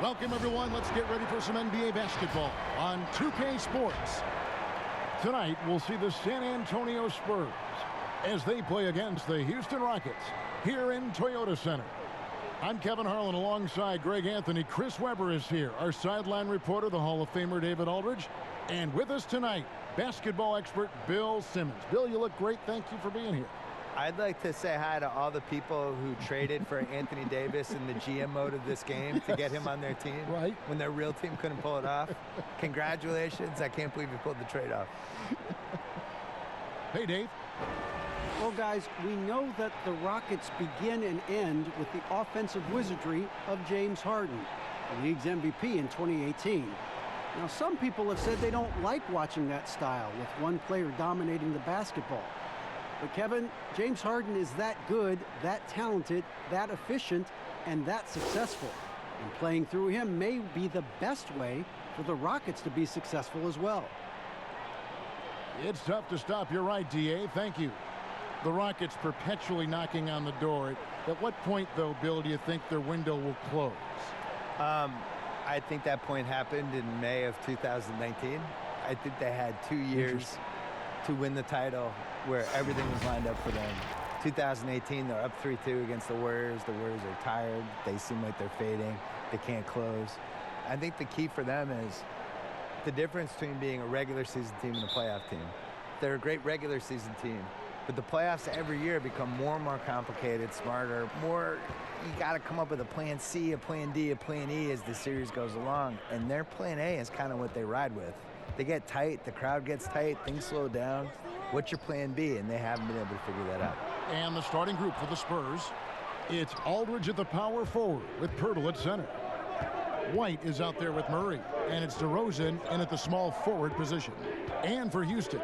Welcome, everyone. Let's get ready for some NBA basketball on 2K Sports. Tonight, we'll see the San Antonio Spurs as they play against the Houston Rockets here in Toyota Center. I'm Kevin Harlan alongside Greg Anthony. Chris Webber is here, our sideline reporter, the Hall of Famer David Aldridge. And with us tonight, basketball expert Bill Simmons. Bill, you look great. Thank you for being here. I'd like to say hi to all the people who traded for Anthony Davis in the GM mode of this game to get him on their team. Right. When their real team couldn't pull it off. Congratulations. I can't believe you pulled the trade off. Hey, Dave. Well, guys, we know that the Rockets begin and end with the offensive wizardry of James Harden, the league's MVP in 2018. Now, some people have said they don't like watching that style with one player dominating the basketball. But, Kevin, James Harden is that good, that talented, that efficient, and that successful. And playing through him may be the best way for the Rockets to be successful as well. It's tough to stop. You're right, D.A. Thank you. The Rockets perpetually knocking on the door. At what point, though, Bill, do you think their window will close? I think that point happened in May of 2019. I think they had 2 years to win the title where everything was lined up for them. 2018, they're up 3-2 against the Warriors. The Warriors are tired. They seem like they're fading. They can't close. I think the key for them is the difference between being a regular season team and a playoff team. They're a great regular season team, but the playoffs every year become more and more complicated, smarter, more. You got to come up with a plan C, a plan D, a plan E as the series goes along, and their plan A is kind of what they ride with. They get tight, the crowd gets tight, things slow down. What's your plan B? And they haven't been able to figure that out. And the starting group for the Spurs, it's Aldridge at the power forward with Pirtle at center. White is out there with Murray, and it's DeRozan in at the small forward position. And for Houston,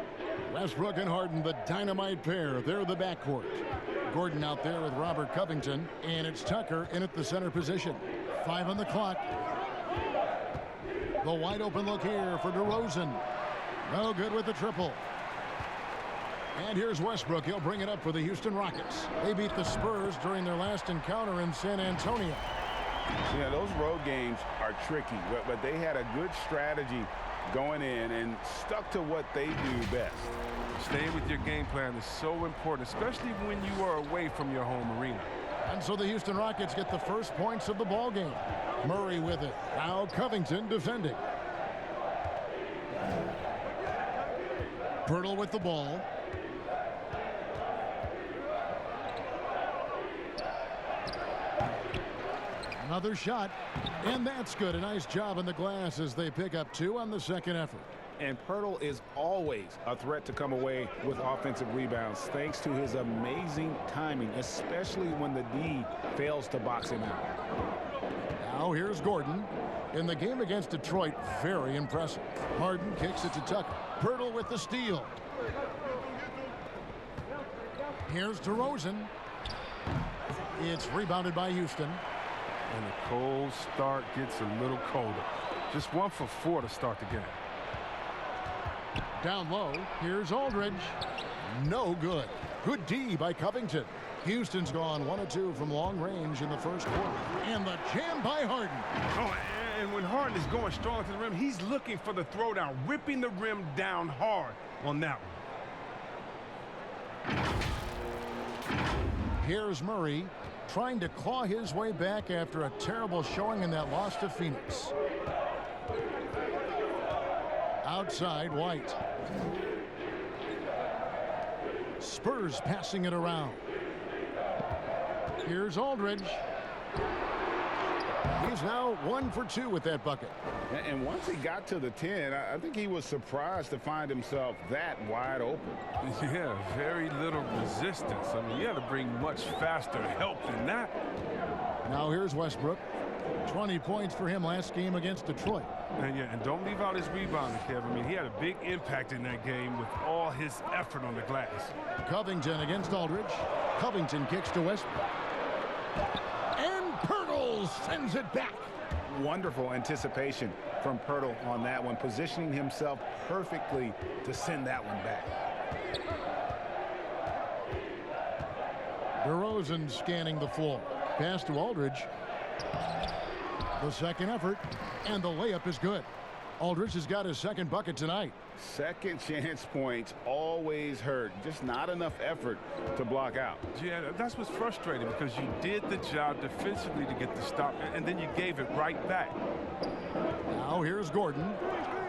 Westbrook and Harden, the dynamite pair. They're the backcourt. Gordon out there with Robert Covington, and it's Tucker in at the center position. 5 on the clock. The wide open look here for DeRozan. No good with the triple. And here's Westbrook. He'll bring it up for the Houston Rockets. They beat the Spurs during their last encounter in San Antonio. Yeah, those road games are tricky, but they had a good strategy going in and stuck to what they do best. Staying with your game plan is so important, especially when you are away from your home arena. And so the Houston Rockets get the first points of the ball game. Murray with it. Now Covington defending. Pirtle with the ball. Another shot, and that's good. A nice job on the glass as they pick up 2 on the second effort. And Pirtle is always a threat to come away with offensive rebounds thanks to his amazing timing, especially when the D fails to box him out. Now here's Gordon. In the game against Detroit, very impressive. Harden kicks it to Tucker. Pirtle with the steal. Here's DeRozan. It's rebounded by Houston. And the cold start gets a little colder. Just 1 for 4 to start the game. Down low, here's Aldridge. No good. Good D by Covington. Houston's gone 1 of 2 from long range in the first quarter. And the jam by Harden. Oh, and when Harden is going strong to the rim, he's looking for the throwdown, ripping the rim down hard on that one. Here's Murray trying to claw his way back after a terrible showing in that loss to Phoenix. Outside, White. Spurs passing it around. Here's Aldridge. He's now 1 for 2 with that bucket. And once he got to the 10, I think he was surprised to find himself that wide open. Yeah, very little resistance. I mean, you had to bring much faster help than that. Now here's Westbrook. 20 points for him last game against Detroit. And don't leave out his rebounding, Kevin. I mean, he had a big impact in that game with all his effort on the glass. Covington against Aldridge. Covington kicks to Westbrook. And Pirtle sends it back. Wonderful anticipation from Pirtle on that one, positioning himself perfectly to send that one back. DeRozan scanning the floor. Pass to Aldridge. The second effort, and the layup is good. Aldridge has got his second bucket tonight. Second chance points always hurt. Just not enough effort to block out. Yeah, that's what's frustrating because you did the job defensively to get the stop, and then you gave it right back. Now here's Gordon.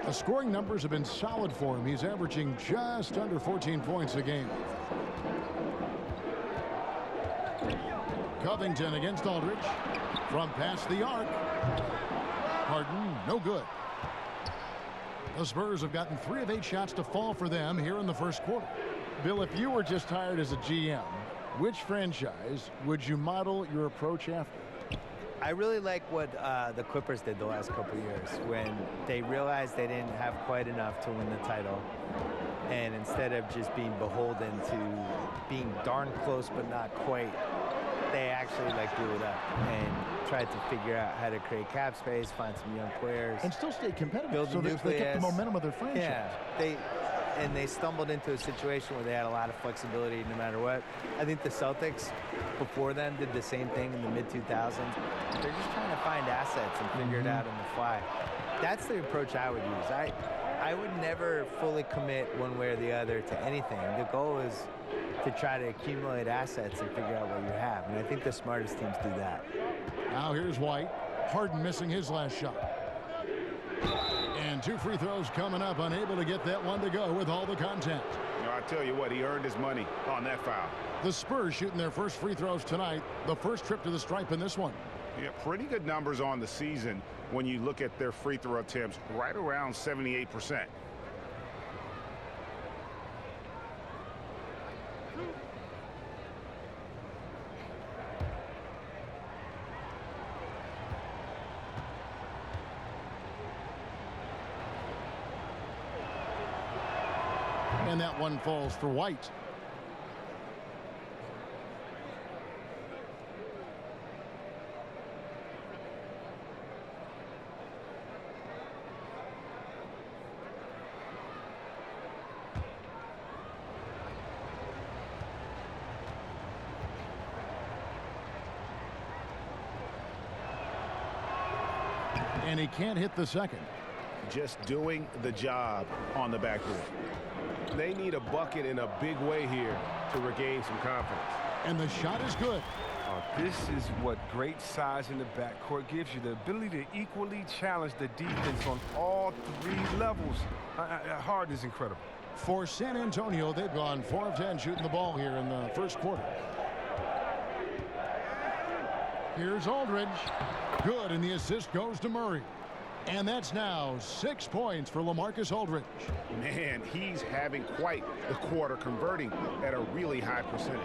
The scoring numbers have been solid for him. He's averaging just under 14 points a game. Covington against Aldridge. From past the arc. Harden, no good. The Spurs have gotten 3 of 8 shots to fall for them here in the first quarter. Bill, if you were just hired as a GM, which franchise would you model your approach after? I really like what the Clippers did the last couple of years when they realized they didn't have quite enough to win the title. And instead of just being beholden to being darn close but not quite, they actually blew it up and tried to figure out how to create cap space, find some young players, and still stay competitive. Build So they kept the momentum of their franchise. Yeah, they stumbled into a situation where they had a lot of flexibility no matter what. I think the Celtics before them did the same thing in the mid-2000s. They're just trying to find assets and figure it out on the fly. That's the approach I would use. I would never fully commit one way or the other to anything. The goal is to try to accumulate assets and figure out what you have. And I think the smartest teams do that. Now here's White. Harden missing his last shot. And 2 free throws coming up, unable to get that one to go with all the contact. I tell you what, he earned his money on that foul. The Spurs shooting their first free throws tonight. The first trip to the stripe in this one. Yeah, pretty good numbers on the season when you look at their free throw attempts, right around 78%. And that one falls for White. And he can't hit the second. Just doing the job on the backboard. They need a bucket in a big way here to regain some confidence. And the shot is good. This is what great size in the backcourt gives you, the ability to equally challenge the defense on all 3 levels. Harden is incredible. For San Antonio, they've gone 4 of 10 shooting the ball here in the first quarter. Here's Aldridge. Good, and the assist goes to Murray. And that's now 6 points for LaMarcus Aldridge. Man, he's having quite the quarter, converting at a really high percentage.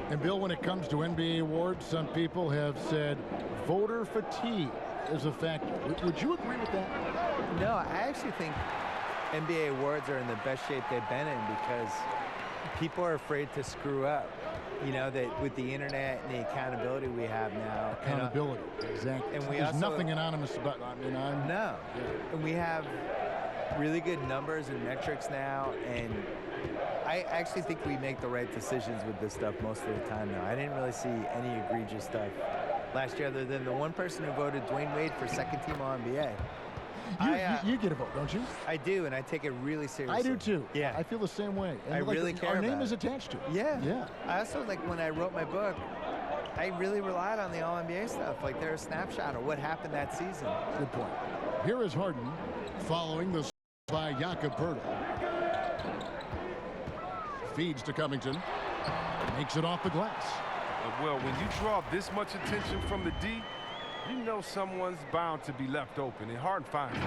And Bill, when it comes to NBA awards, some people have said voter fatigue is a factor. Would you agree with that? No, I actually think NBA awards are in the best shape they've been in because people are afraid to screw up. You know, that with the internet and the accountability we have now. Accountability, exactly. And There's nothing anonymous about it. No. And we have really good numbers and metrics now, and I actually think we make the right decisions with this stuff most of the time now. I didn't really see any egregious stuff last year other than the one person who voted Dwayne Wade for second team All-NBA. You get a vote, don't you? I do, and I take it really seriously. I do too. Yeah. I feel the same way. And I really care Our about name it. is attached to it. Yeah. I also, when I wrote my book, I really relied on the All-NBA stuff. They're a snapshot of what happened that season. Good point. Here is Harden following the by Jakob Poeltl. Feeds to Covington. Makes it off the glass. Well, when you draw this much attention from the D, you know someone's bound to be left open, and Harden finds it.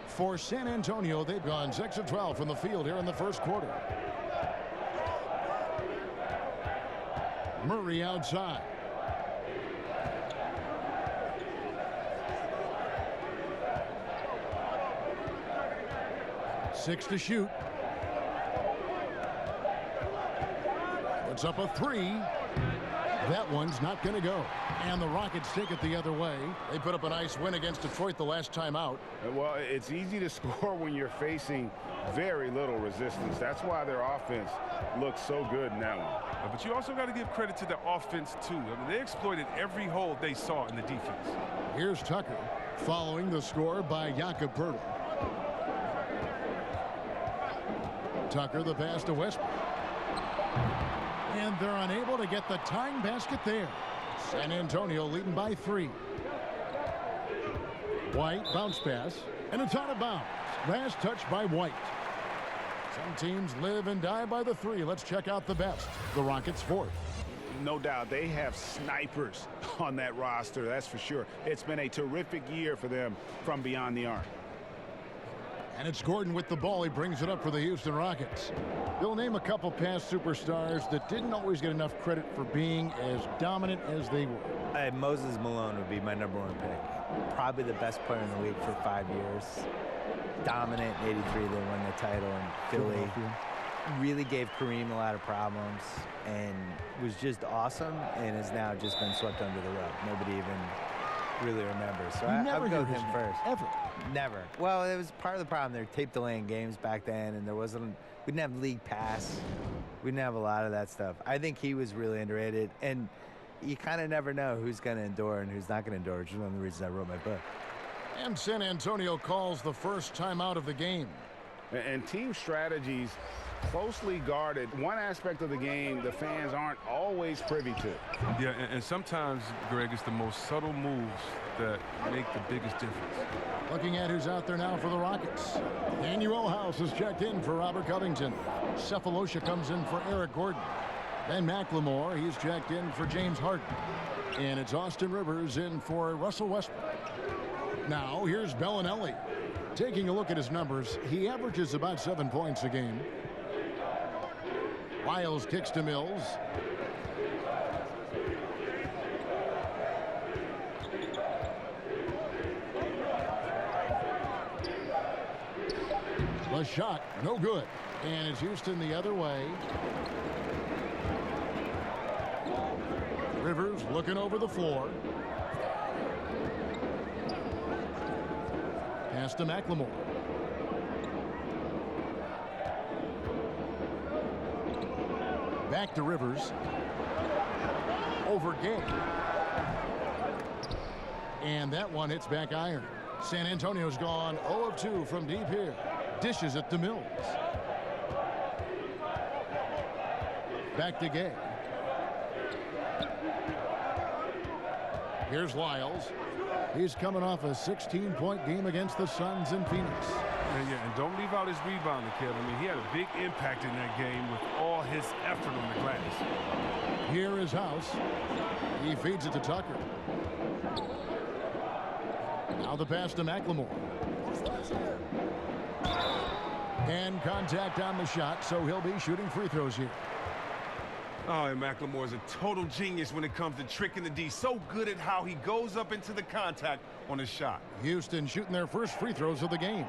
For San Antonio, they've gone 6 of 12 from the field here in the first quarter. Murray outside. Six to shoot. Puts up a 3. That one's not going to go. And the Rockets take it the other way. They put up a nice win against Detroit the last time out. Well, it's easy to score when you're facing very little resistance. That's why their offense looks so good in that one. But you also got to give credit to the offense, too. I mean, they exploited every hole they saw in the defense. Here's Tucker, following the score by Jakob Poeltl. Tucker, the pass to Westbrook. And they're unable to get the tying basket there. San Antonio leading by 3. White, bounce pass, and it's out of bounds. Last touch by White. Some teams live and die by the 3. Let's check out the best. The Rockets 4th. No doubt they have snipers on that roster, that's for sure. It's been a terrific year for them from beyond the arc. And it's Gordon with the ball. He brings it up for the Houston Rockets. They'll name a couple past superstars that didn't always get enough credit for being as dominant as they were. Moses Malone would be my #1 pick. Probably the best player in the league for 5 years. Dominant in '83, they won the title in Philly. Really gave Kareem a lot of problems and was just awesome and has now just been swept under the rug. Nobody even really remembers. So I would go with him first. Ever. Never. Well, it was part of the problem. They were tape delaying games back then, and we didn't have League Pass. We didn't have a lot of that stuff. I think he was really underrated, and you kind of never know who's going to endure and who's not going to endure, which is one of the reasons I wrote my book. And San Antonio calls the first timeout of the game. And team strategies closely guarded. One aspect of the game the fans aren't always privy to. Yeah, and sometimes, Greg, it's the most subtle moves that make the biggest difference. Looking at who's out there now for the Rockets. Daniel House is checked in for Robert Covington. Cephalosha comes in for Eric Gordon. Ben McLemore, he's checked in for James Harden. And it's Austin Rivers in for Russell Westbrook. Now, here's Bellinelli. Taking a look at his numbers, he averages about 7 points a game. Lyles kicks to Mills. The shot, no good. And it's Houston the other way. Rivers looking over the floor. Pass to McLemore. Back to Rivers. Over Gay. And that one hits back iron. San Antonio's gone 0 of 2 from deep here. Dishes it to Mills. Back to Gay. Here's Lyles. He's coming off a 16-point game against the Suns in Phoenix. Yeah, and don't leave out his rebounding, Kevin. I mean, he had a big impact in that game with all his effort on the glass. Here is House. He feeds it to Tucker. Now the pass to McLemore. And contact on the shot, so he'll be shooting free throws here. Oh, and McLemore is a total genius when it comes to tricking the D. So good at how he goes up into the contact on his shot. Houston shooting their first free throws of the game.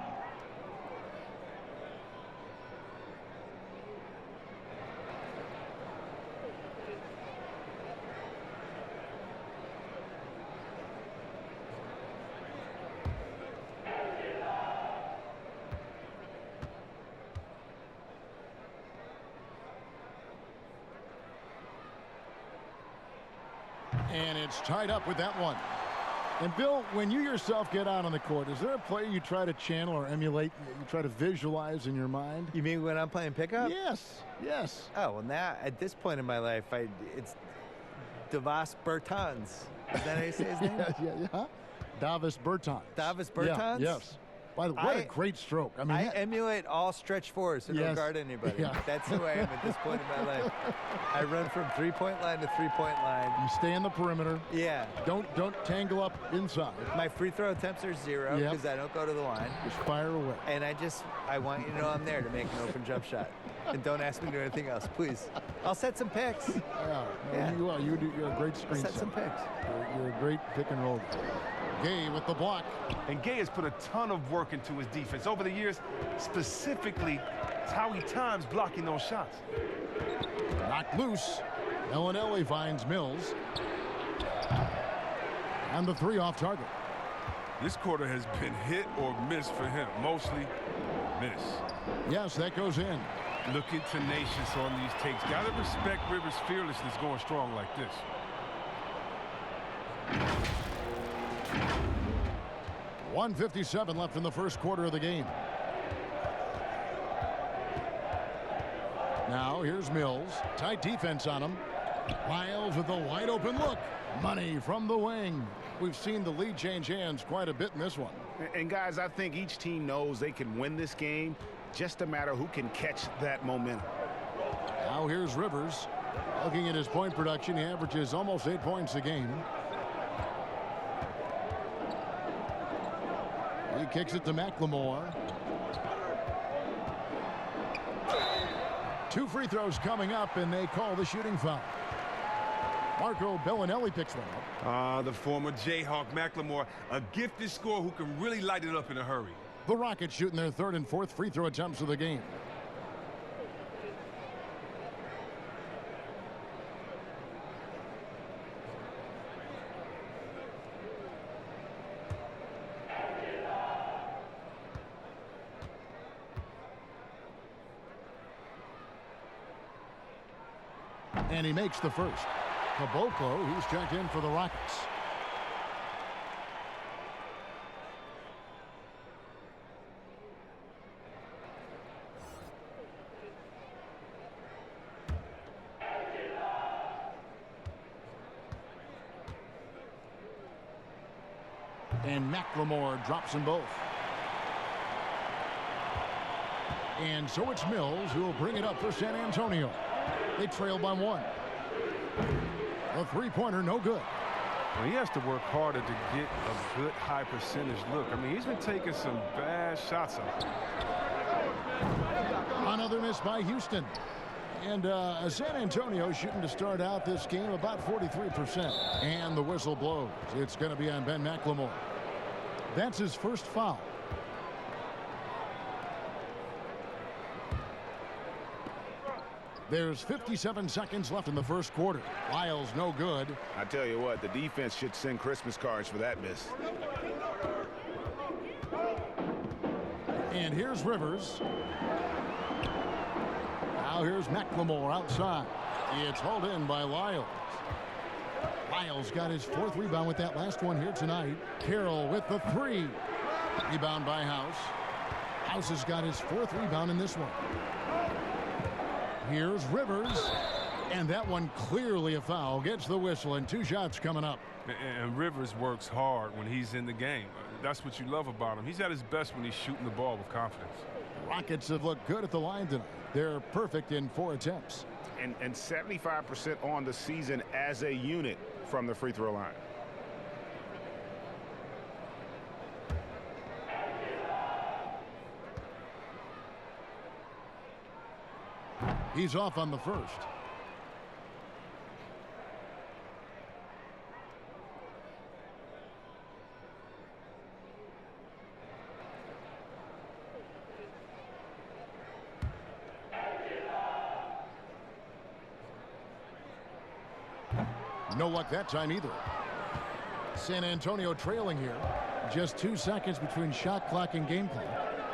And it's tied up with that one. And Bill, when you yourself get out on the court, is there a play you try to channel or emulate, you try to visualize in your mind? You mean when I'm playing pickup? Yes, yes. Oh, well, now, at this point in my life, it's Davis Bertans. Is that how you say his name? Yeah. Davis Bertans. Davis Bertans? Yeah, yes. By the way, what a great stroke. I mean, I emulate all stretch fours and don't guard anybody. Yeah. That's who I am at this point in my life. I run from three-point line to three-point line. You stay in the perimeter. Yeah. Don't tangle up inside. My free throw attempts are 0 because I don't go to the line. Just fire away. And I want you to know I'm there to make an open jump shot. And don't ask me to do anything else, please. I'll set some picks. Yeah. You are. You're a great screen set some picks. You're a great pick and roll. Gay with the block. And Gay has put a ton of work into his defense over the years. Specifically, it's how he times blocking those shots. Knocked loose. Bellinelli finds Mills. And the three off target. This quarter has been hit or miss for him. Mostly miss. Yes, that goes in. Looking tenacious on these takes. Gotta respect Rivers' fearlessness going strong like this. .157 left in the first quarter of the game. Now here's Mills. Tight defense on him. Lyles with a wide open look. Money from the wing. We've seen the lead change hands quite a bit in this one. And guys, I think each team knows they can win this game. Just a matter who can catch that momentum. Now here's Rivers. Looking at his point production, he averages almost 8 points a game. He kicks it to McLemore. 2 free throws coming up, and they call the shooting foul. Marco Bellinelli picks one up. The former Jayhawk McLemore, a gifted scorer who can really light it up in a hurry. The Rockets shooting their 3rd and 4th free throw attempts of the game. And he makes the first. Caboclo, he's checked in for the Rockets. And McLemore drops them both. And so it's Mills who will bring it up for San Antonio. They trail by 1. A three-pointer, no good. Well, he has to work harder to get a good high percentage look. I mean, he's been taking some bad shots up. Another miss by Houston. And San Antonio shooting to start out this game about 43%. And the whistle blows. It's going to be on Ben McLemore. That's his first foul. There's 57 seconds left in the first quarter. Lyles no good. I tell you what, the defense should send Christmas cards for that miss. And here's Rivers. Now here's McLemore outside. It's hauled in by Lyles. Lyles got his 4th rebound with that last one here tonight. Carroll with the 3. Rebound by House. House has got his 4th rebound in this one. Here's Rivers, and that one clearly a foul. Gets the whistle, and 2 shots coming up. And Rivers works hard when he's in the game. That's what you love about him. He's at his best when he's shooting the ball with confidence. Rockets have looked good at the line tonight. They're perfect in 4 attempts. And 75% on the season as a unit from the free throw line. He's off on the first. No luck that time either. San Antonio trailing here. Just 2 seconds between shot clock and game clock.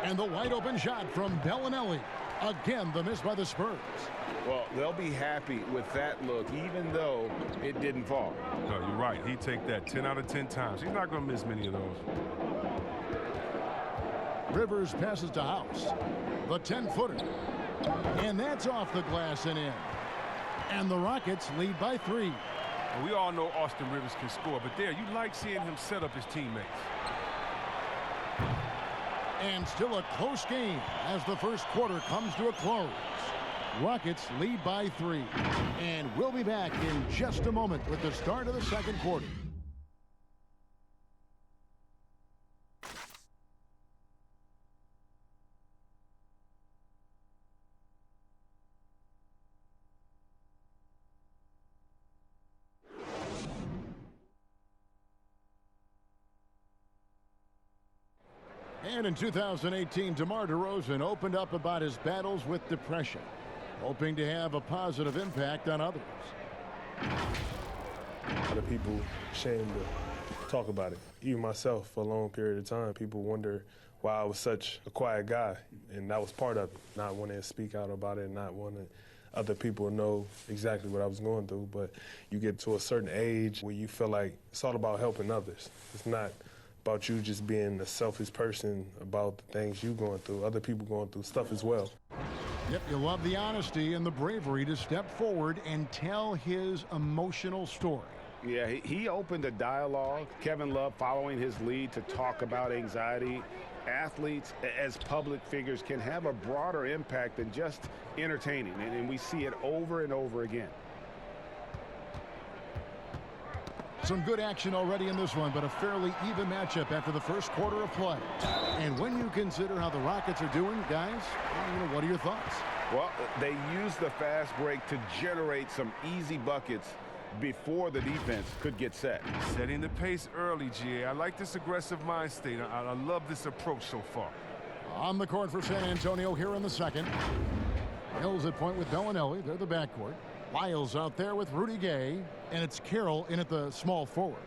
And the wide open shot from Bellinelli. Again, the miss by the Spurs. Well, they'll be happy with that look, even though it didn't fall. No, you're right. He'd take that 10 out of 10 times. He's not going to miss many of those. Rivers passes to House. The 10-footer. And that's off the glass and in. And the Rockets lead by 3. And we all know Austin Rivers can score, but there, you like seeing him set up his teammates. And still a close game as the first quarter comes to a close. Rockets lead by 3. And we'll be back in just a moment with the start of the second quarter. And in 2018, DeMar DeRozan opened up about his battles with depression, hoping to have a positive impact on others. A lot of people ashamed to talk about it. Even myself, for a long period of time, people wonder why I was such a quiet guy, and that was part of it, not wanting to speak out about it, not wanting other people to know exactly what I was going through. But you get to a certain age where you feel like it's all about helping others. It's not about you just being a selfish person about the things you're going through. Other people going through stuff as well. Yep, you love the honesty and the bravery to step forward and tell his emotional story. Yeah, he opened a dialogue. Kevin Love following his lead to talk about anxiety. Athletes as public figures can have a broader impact than just entertaining, and we see it over and over again. Some good action already in this one, but a fairly even matchup after the first quarter of play. And when you consider how the Rockets are doing, guys, what are your thoughts? Well, they used the fast break to generate some easy buckets before the defense could get set. Setting the pace early, GA. I like this aggressive mind state. I love this approach so far. On the court for San Antonio here in the second. Mills at point with Bellinelli. They're the backcourt. Lyles out there with Rudy Gay. And it's Carroll in at the small forward.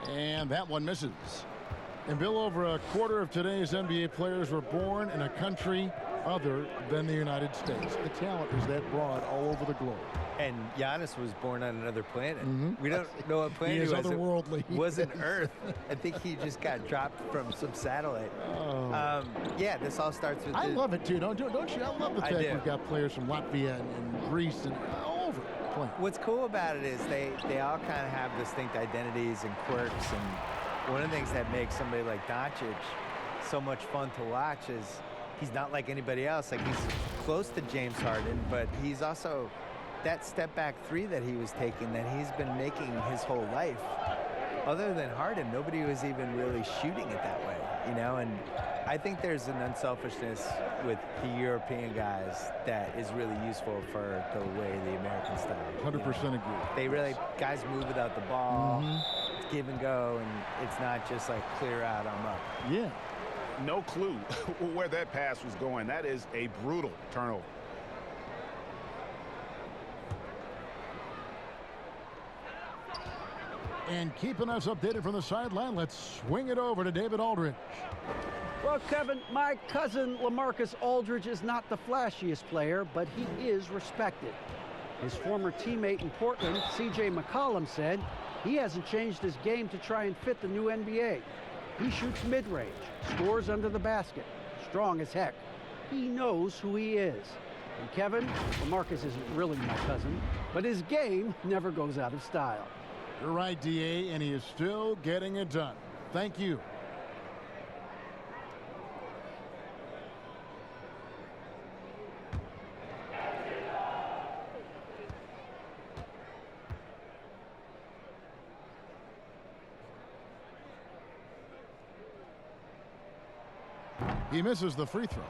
And that one misses. And Bill, over a quarter of today's NBA players were born in a country other than the United States. The talent is that broad all over the globe. And Giannis was born on another planet. We don't know what planet He is was. otherworldly. It wasn't Earth. I think he just got dropped from some satellite. Yeah, this all starts with... I love it, too. Don't you? I love the fact do. we've got players from Latvia and Greece and all over playing. What's cool about it is they all kind of have distinct identities and quirks, and one of the things that makes somebody like Doncic so much fun to watch is he's not like anybody else. Like, he's close to James Harden, but he's also that step back three that he was taking that he's been making his whole life. Other than Harden, nobody was even really shooting it that way, you know? And I think there's an unselfishness with the European guys that is really useful for the way the American style. 100% agree. They really, guys move without the ball, it's give and go, and it's not just like clear out, I'm up. Yeah. No clue where that pass was going. That is a brutal turnover. And keeping us updated from the sideline, let's swing it over to David Aldridge. Well, Kevin, my cousin LaMarcus Aldridge is not the flashiest player, but he is respected. His former teammate in Portland, C.J. McCollum, said he hasn't changed his game to try and fit the new NBA. He shoots mid-range, scores under the basket, strong as heck. He knows who he is. And Kevin, LaMarcus isn't really my cousin, but his game never goes out of style. You're right, D.A., and he is still getting it done. Thank you. He misses the free throw.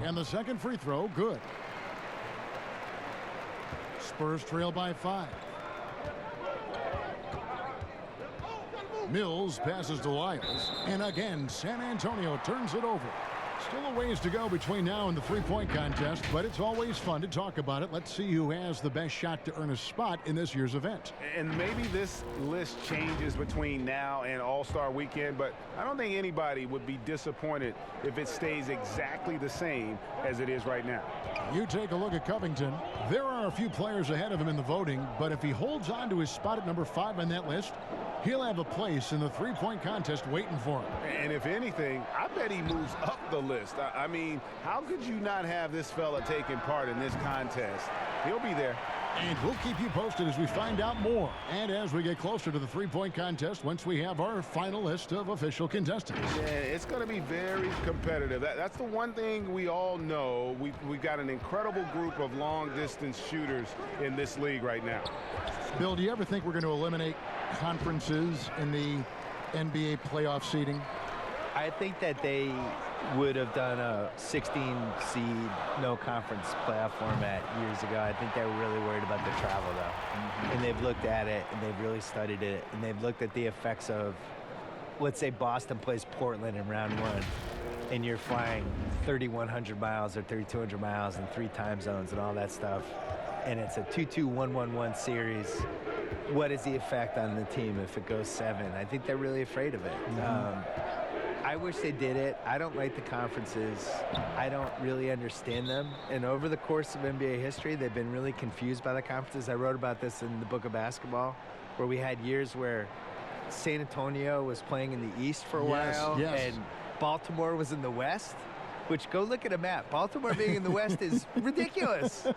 And the second free throw, good. Spurs trail by 5. Mills passes to Lyles, and again, San Antonio turns it over. Still a ways to go between now and the three-point contest, but it's always fun to talk about it. Let's see who has the best shot to earn a spot in this year's event. And maybe this list changes between now and All-Star Weekend, but I don't think anybody would be disappointed if it stays exactly the same as it is right now. You take a look at Covington. There are a few players ahead of him in the voting, but if he holds on to his spot at number 5 on that list, he'll have a place in the three-point contest waiting for him. And if anything, I bet he moves up the list. I mean, how could you not have this fella taking part in this contest? He'll be there. And we'll keep you posted as we find out more. And as we get closer to the three-point contest, once we have our final list of official contestants. Yeah, it's going to be very competitive. That's the one thing we all know. We've got an incredible group of long-distance shooters in this league right now. Bill, do you ever think we're going to eliminate conferences in the NBA playoff seeding? I think that they would have done a 16-seed no-conference playoff format years ago. I think they were really worried about the travel, though. And they've looked at it, and they've really studied it, and they've looked at the effects of, let's say Boston plays Portland in round one, and you're flying 3,100 miles or 3,200 miles in 3 time zones and all that stuff, and it's a 2-2-1-1-1 series. What is the effect on the team if it goes 7? I think they're really afraid of it. I wish they did it. I don't like the conferences. I don't really understand them. And over the course of NBA history, they've been really confused by the conferences. I wrote about this in the book of basketball, where we had years where San Antonio was playing in the East for a while, and Baltimore was in the West. Which, go look at a map. Baltimore being in the West is ridiculous.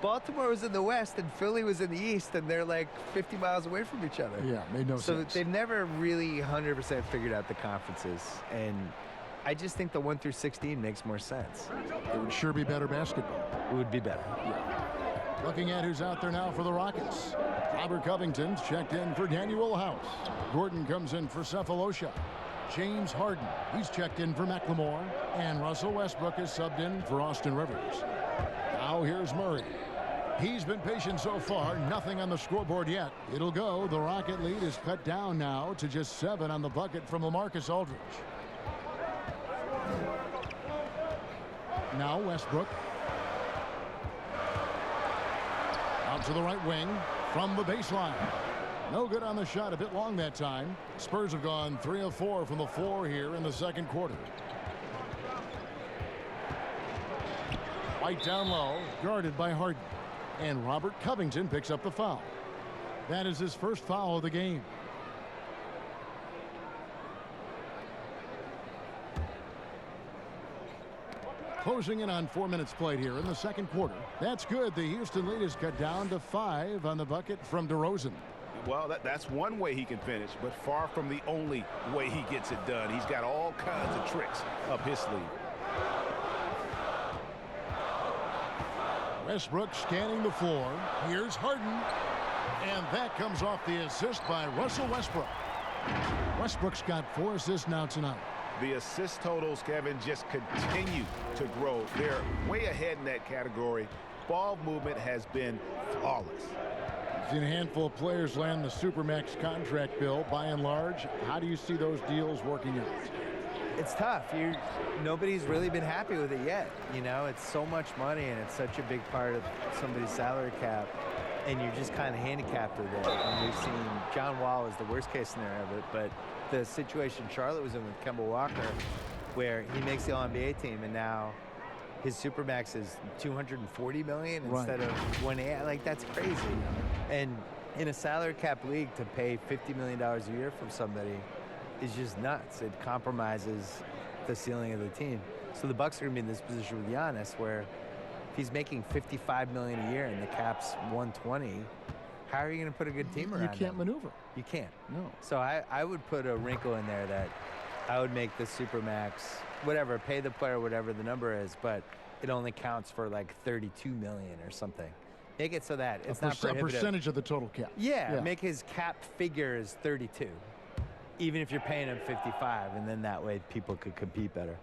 Baltimore was in the West and Philly was in the East, and they're like 50 miles away from each other. Yeah, made no sense. So they've never really 100% figured out the conferences. And I just think the 1 through 16 makes more sense. It would sure be better basketball. It would be better. Yeah. Looking at who's out there now for the Rockets. Robert Covington's checked in for Daniel House. Gordon comes in for Cephalosha. James Harden, he's checked in for McLemore, and Russell Westbrook is subbed in for Austin Rivers. Now here's Murray. He's been patient so far, nothing on the scoreboard yet. It'll go. The Rocket lead is cut down now to just 7 on the bucket from LaMarcus Aldridge. Now Westbrook. Out to the right wing from the baseline. No good on the shot, a bit long that time. Spurs have gone 3 of 4 from the floor here in the second quarter. White down low, guarded by Harden. And Robert Covington picks up the foul. That is his first foul of the game. Closing in on 4 minutes played here in the second quarter. That's good. The Houston lead is cut down to 5 on the bucket from DeRozan. Well, that's one way he can finish, but far from the only way he gets it done. He's got all kinds of tricks up his sleeve. Westbrook scanning the floor. Here's Harden. And that comes off the assist by Russell Westbrook. Westbrook's got 4 assists now tonight. The assist totals, Kevin, just continue to grow. They're way ahead in that category. Ball movement has been flawless. Seen a handful of players land the Supermax contract bill. By and large, how do you see those deals working out? It's tough. Nobody's really been happy with it yet. You know, it's so much money, and it's such a big part of somebody's salary cap, and you're just kind of handicapped with it. And we've seen John Wall is the worst case scenario of it, but the situation Charlotte was in with Kemba Walker, where he makes the All-NBA team, and now his Supermax is $240 million instead of $180. Like, that's crazy. And in a salary cap league, to pay $50 million a year from somebody is just nuts. It compromises the ceiling of the team. So the Bucks are going to be in this position with Giannis, where if he's making $55 million a year and the cap's $120, how are you going to put a good team around him? You can't maneuver. You can't. No. So I would put a wrinkle in there that I would make the Supermax, whatever, pay the player whatever the number is, but it only counts for like $32 million or something. Make it so that it's not prohibitive. A percentage of the total cap. Yeah, make his cap figure is 32, even if you're paying him 55, and then that way people could compete better.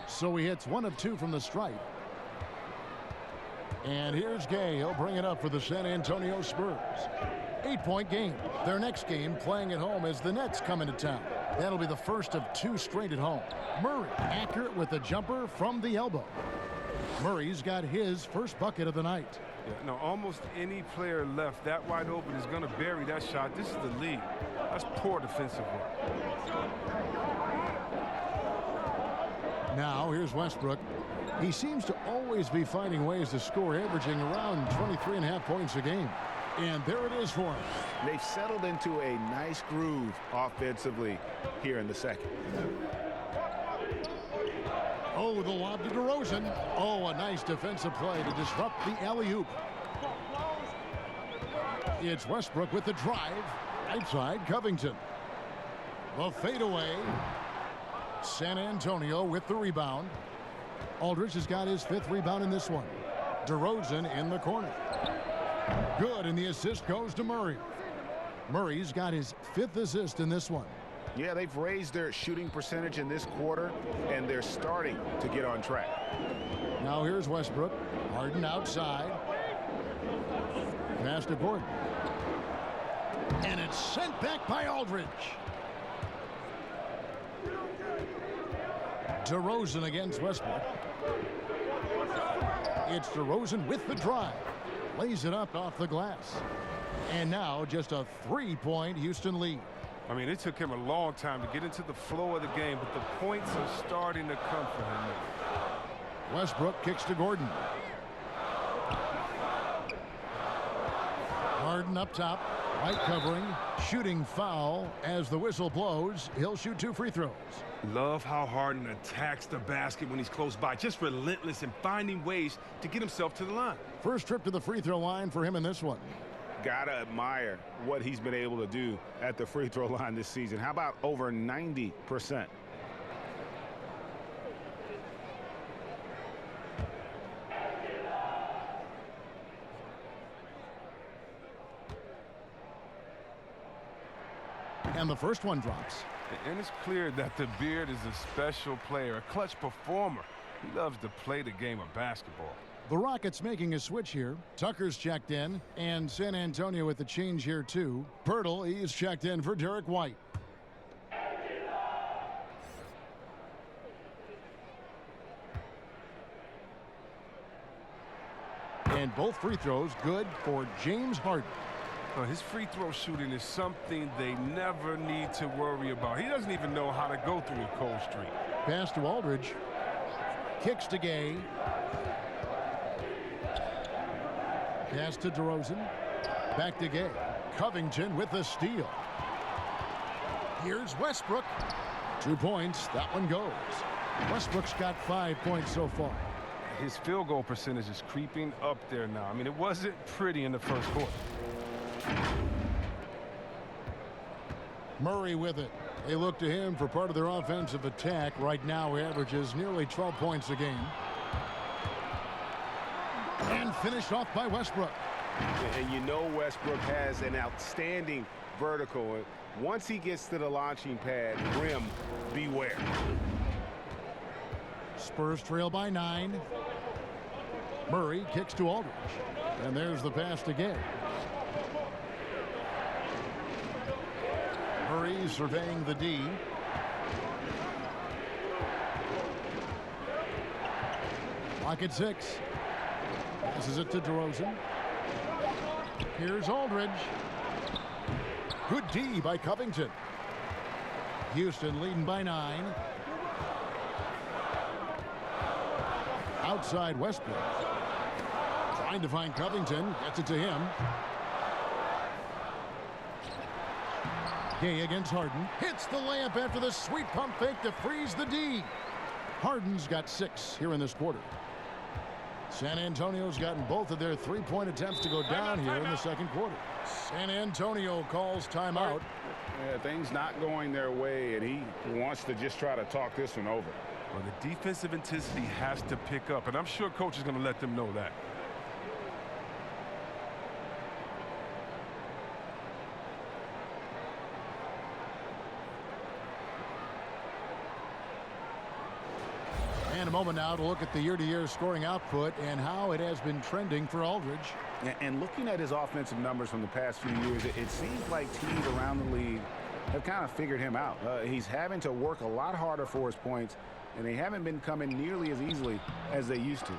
So he hits 1 of 2 from the stripe. And here's Gay. He'll bring it up for the San Antonio Spurs. 8-point game. Their next game, playing at home, as the Nets come into town. That'll be the first of 2 straight at home. Murray, accurate with the jumper from the elbow. Murray's got his first bucket of the night. Yeah, no, almost any player left that wide open is going to bury that shot. This is the league. That's poor defensive work. Now, here's Westbrook. He seems to always be finding ways to score, averaging around 23.5 points a game. And there it is for him. They've settled into a nice groove offensively here in the second. Oh, the lob to DeRozan. Oh, a nice defensive play to disrupt the alley-oop. It's Westbrook with the drive. Right side, Covington. The fadeaway. San Antonio with the rebound. Aldridge has got his 5th rebound in this one. DeRozan in the corner. Good, and the assist goes to Murray. Murray's got his 5th assist in this one. Yeah, they've raised their shooting percentage in this quarter, and they're starting to get on track. Now here's Westbrook. Harden outside. Pass to Gordon. And it's sent back by Aldridge. DeRozan against Westbrook. It's DeRozan with the drive. Lays it up off the glass. And now just a 3-point Houston lead. I mean, it took him a long time to get into the flow of the game, but the points are starting to come for him. Westbrook kicks to Gordon. Harden up top. White covering. Shooting foul as the whistle blows. He'll shoot 2 free throws. Love how Harden attacks the basket when he's close by. Just relentless in finding ways to get himself to the line. First trip to the free throw line for him in this one. Gotta admire what he's been able to do at the free throw line this season. How about over 90%? And the first one drops. And it's clear that the Beard is a special player, a clutch performer. He loves to play the game of basketball. The Rockets making a switch here. Tucker's checked in, and San Antonio with the change here too. Pirtle, he's checked in for Derek White. And both free throws good for James Harden. Well, his free throw shooting is something they never need to worry about. He doesn't even know how to go through a cold streak. Pass to Aldridge. Kicks to Gay. Pass to DeRozan. Back to Gay. Covington with the steal. Here's Westbrook. 2 points. That one goes. Westbrook's got 5 points so far. His field goal percentage is creeping up there now. I mean, it wasn't pretty in the first quarter. Murray with it. They look to him for part of their offensive attack. Right now, he averages nearly 12 points a game. And finished off by Westbrook. And you know Westbrook has an outstanding vertical. Once he gets to the launching pad, rim, beware. Spurs trail by 9. Murray kicks to Aldridge. And there's the pass to Gay. Murray surveying the D. Clock at 6. Passes it to DeRozan. Here's Aldridge. Good D by Covington. Houston leading by 9. Outside Westbrook. Trying to find Covington. Gets it to him. Gay against Harden. Hits the layup after the sweet pump fake to freeze the D. Harden's got 6 here in this quarter. San Antonio's gotten both of their 3-point attempts to go down here in the second quarter. San Antonio calls timeout. Yeah, things not going their way, and he wants to just try to talk this one over. Well, the defensive intensity has to pick up, and I'm sure coach is going to let them know that. And a moment now to look at the year-to-year scoring output and how it has been trending for Aldridge. And looking at his offensive numbers from the past few years, it seems like teams around the league have kind of figured him out. He's having to work a lot harder for his points, and they haven't been coming nearly as easily as they used to.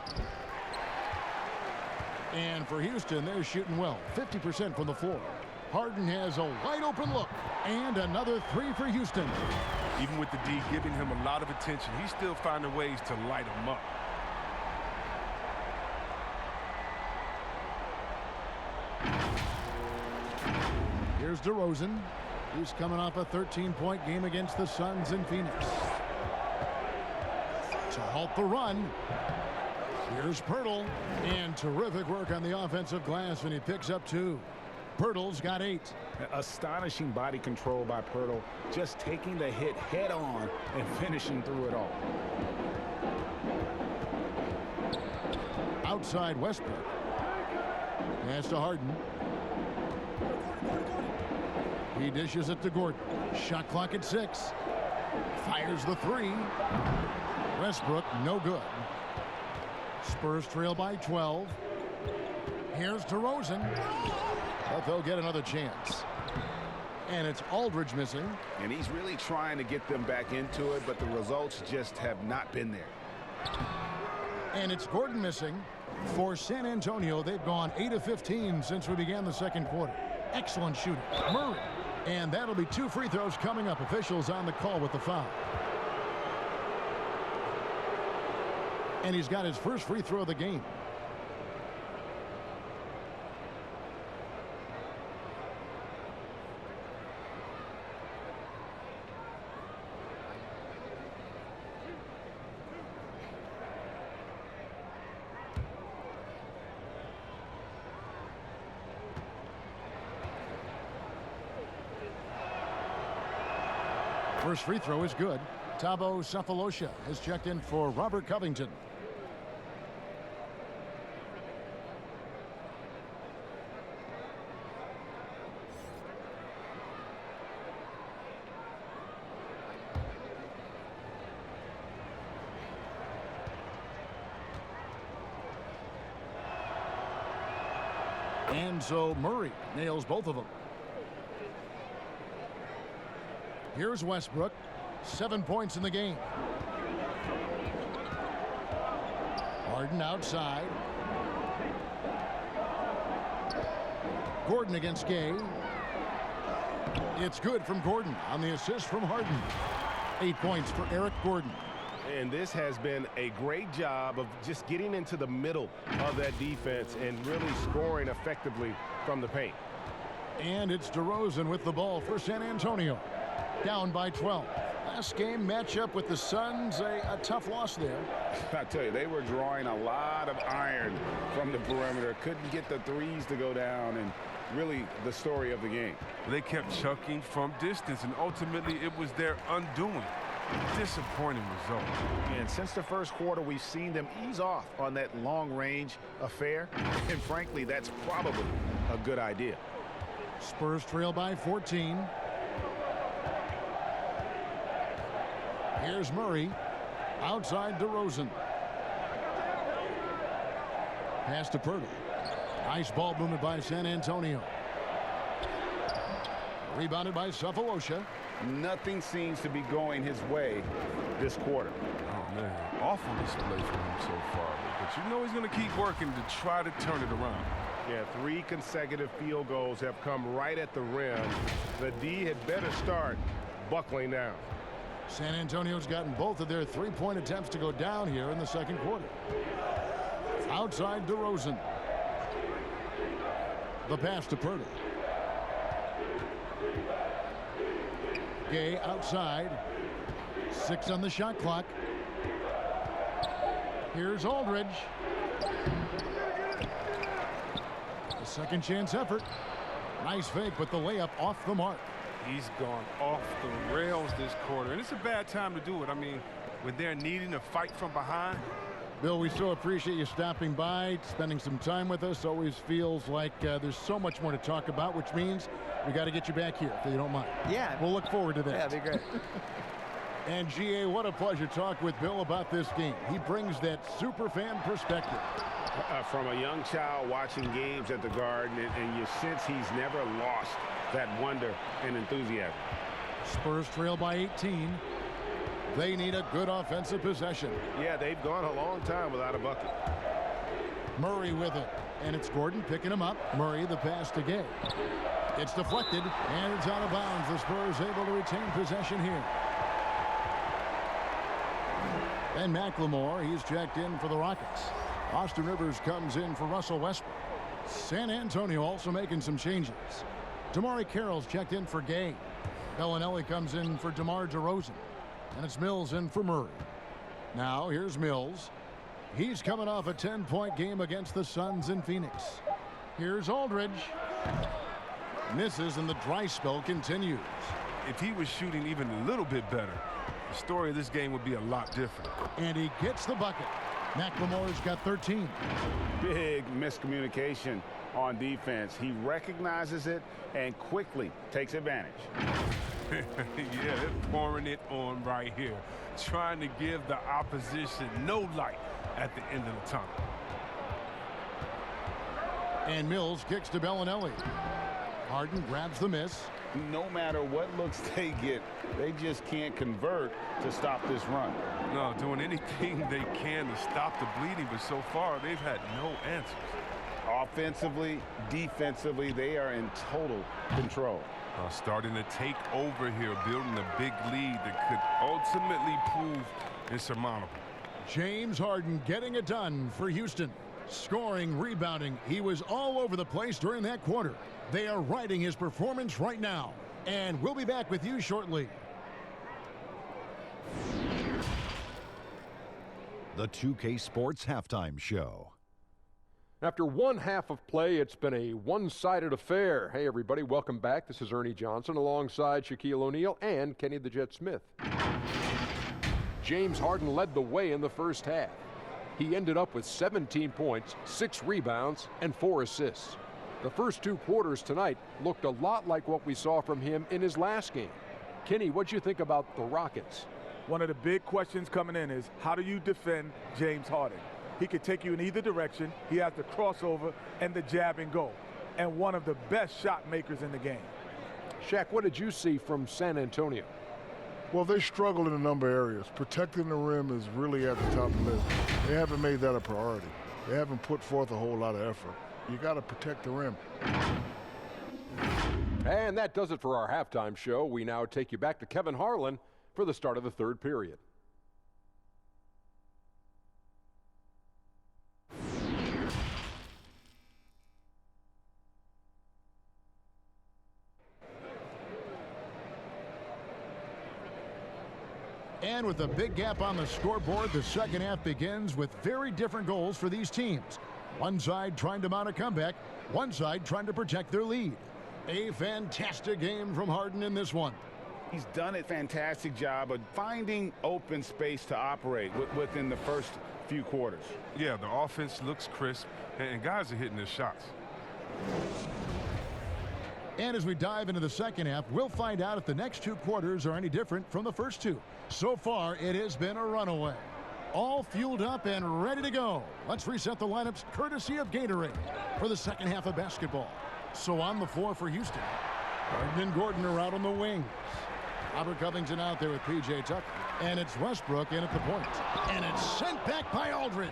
And for Houston, they're shooting well, 50% from the floor. Harden has a wide-open look, and another 3 for Houston. Even with the D giving him a lot of attention, he's still finding ways to light him up. Here's DeRozan. He's coming off a 13-point game against the Suns in Phoenix. To halt the run. Here's Pirtle, and terrific work on the offensive glass, and he picks up 2. Pirtle's got 8. Astonishing body control by Pirtle, just taking the hit head on and finishing through it all. Outside Westbrook. Pass to Harden. He dishes it to Gordon. Shot clock at 6. Fires the 3. Westbrook, no good. Spurs trail by 12. Here's DeRozan. But they'll get another chance. And it's Aldridge missing. And he's really trying to get them back into it, but the results just have not been there. And it's Gordon missing. For San Antonio, they've gone 8 of 15 since we began the second quarter. Excellent shooting. Murray. And that'll be 2 free throws coming up. Officials on the call with the foul. And he's got his first free throw of the game. First free throw is good. Thabo Sefolosha has checked in for Robert Covington. And so Murray nails both of them. Here's Westbrook. 7 points in the game. Harden outside. Gordon against Gay. It's good from Gordon on the assist from Harden. 8 points for Eric Gordon. And this has been a great job of just getting into the middle of that defense and really scoring effectively from the paint. And it's DeRozan with the ball for San Antonio. Down by 12. Last game matchup with the Suns, a tough loss there. I tell you, they were drawing a lot of iron from the perimeter. Couldn't get the threes to go down, and really the story of the game. They kept chucking from distance, and ultimately it was their undoing. Disappointing result. And since the first quarter, we've seen them ease off on that long-range affair, and frankly, that's probably a good idea. Spurs trail by 14. Here's Murray. Outside DeRozan. Pass to Pirtle. Nice ball movement by San Antonio. Rebounded by Sefolosha. Nothing seems to be going his way this quarter. Oh, man. Awful display from him so far. But you know he's going to keep working to try to turn it around. Yeah, 3 consecutive field goals have come right at the rim. The D had better start buckling down. San Antonio's gotten both of their 3-point attempts to go down here in the second quarter. Outside DeRozan. The pass to Pirtle. Gay outside. 6 on the shot clock. Here's Aldridge. A second chance effort. Nice fake, but the layup off the mark. He's gone off the rails this quarter, and it's a bad time to do it. I mean, when they're needing to fight from behind. Bill, we so appreciate you stopping by, spending some time with us. Always feels like there's so much more to talk about, which means we got to get you back here, if you don't mind. Yeah. We'll look forward to that. Yeah, that'd be great. And, GA, what a pleasure to talk with Bill about this game. He brings that super fan perspective. From a young child watching games at the Garden, and you sense he's never lost that wonder and enthusiasm. Spurs trail by 18. They need a good offensive possession. Yeah, they've gone a long time without a bucket. Murray with it, and it's Gordon picking him up. Murray, the pass to Gay. It's deflected, and it's out of bounds. The Spurs able to retain possession here. And McLemore, he's checked in for the Rockets. Austin Rivers comes in for Russell Westbrook. San Antonio also making some changes. Damari Carroll's checked in for Gay. Bellinelli comes in for DeMar DeRozan. And it's Mills in for Murray. Now here's Mills. He's coming off a 10-point game against the Suns in Phoenix. Here's Aldridge. Misses and the dry spell continues. If he was shooting even a little bit better, the story of this game would be a lot different. And he gets the bucket. McLemore's got 13. Big miscommunication on defense. He recognizes it and quickly takes advantage. Yeah, they're pouring it on right here, trying to give the opposition no light at the end of the tunnel. And Mills kicks to Bellinelli. Harden grabs the miss. No matter what looks they get, they just can't convert to stop this run. No, doing anything they can to stop the bleeding, but so far they've had no answers. Offensively, defensively, they are in total control. Starting to take over here, building a big lead that could ultimately prove insurmountable. James Harden getting it done for Houston. Scoring, rebounding. He was all over the place during that quarter. They are riding his performance right now. And we'll be back with you shortly. The 2K Sports Halftime Show. After one half of play, it's been a one-sided affair. Hey, everybody, welcome back. This is Ernie Johnson alongside Shaquille O'Neal and Kenny the Jet Smith. James Harden led the way in the first half. He ended up with 17 points, 6 rebounds, and 4 assists. The first 2 quarters tonight looked a lot like what we saw from him in his last game. Kenny, what'd you think about the Rockets? One of the big questions coming in is, how do you defend James Harden? He could take you in either direction. He has the crossover and the jab and go. And one of the best shot makers in the game. Shaq, what did you see from San Antonio? Well, they struggle in a number of areas. Protecting the rim is really at the top of the list. They haven't made that a priority. They haven't put forth a whole lot of effort. You got to protect the rim. And that does it for our halftime show. We now take you back to Kevin Harlan for the start of the third period. And with a big gap on the scoreboard, the second half begins with very different goals for these teams. One side trying to mount a comeback, one side trying to protect their lead. A fantastic game from Harden in this one. He's done a fantastic job of finding open space to operate within the first few quarters. Yeah, the offense looks crisp, and guys are hitting their shots. And as we dive into the second half, we'll find out if the next 2 quarters are any different from the first 2. So far, it has been a runaway. All fueled up and ready to go. Let's reset the lineups courtesy of Gatorade for the second half of basketball. So on the floor for Houston, Harden and Gordon are out on the wings. Robert Covington out there with P.J. Tucker. And it's Westbrook in at the point. And it's sent back by Aldridge.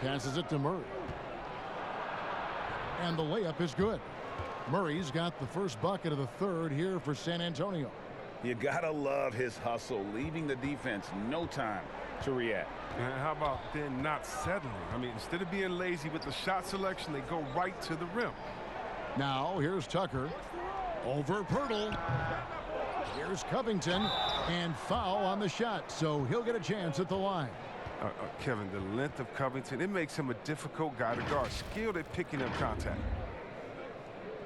Passes it to Murray. And the layup is good. Murray's got the first bucket of the third here for San Antonio. You gotta love his hustle, leaving the defense no time to react. And how about then not settling? I mean, instead of being lazy with the shot selection, they go right to the rim. Now here's Tucker over Pirtle. Here's Covington, and foul on the shot, so he'll get a chance at the line. Kevin, the length of Covington, it makes him a difficult guy to guard, skilled at picking up contact.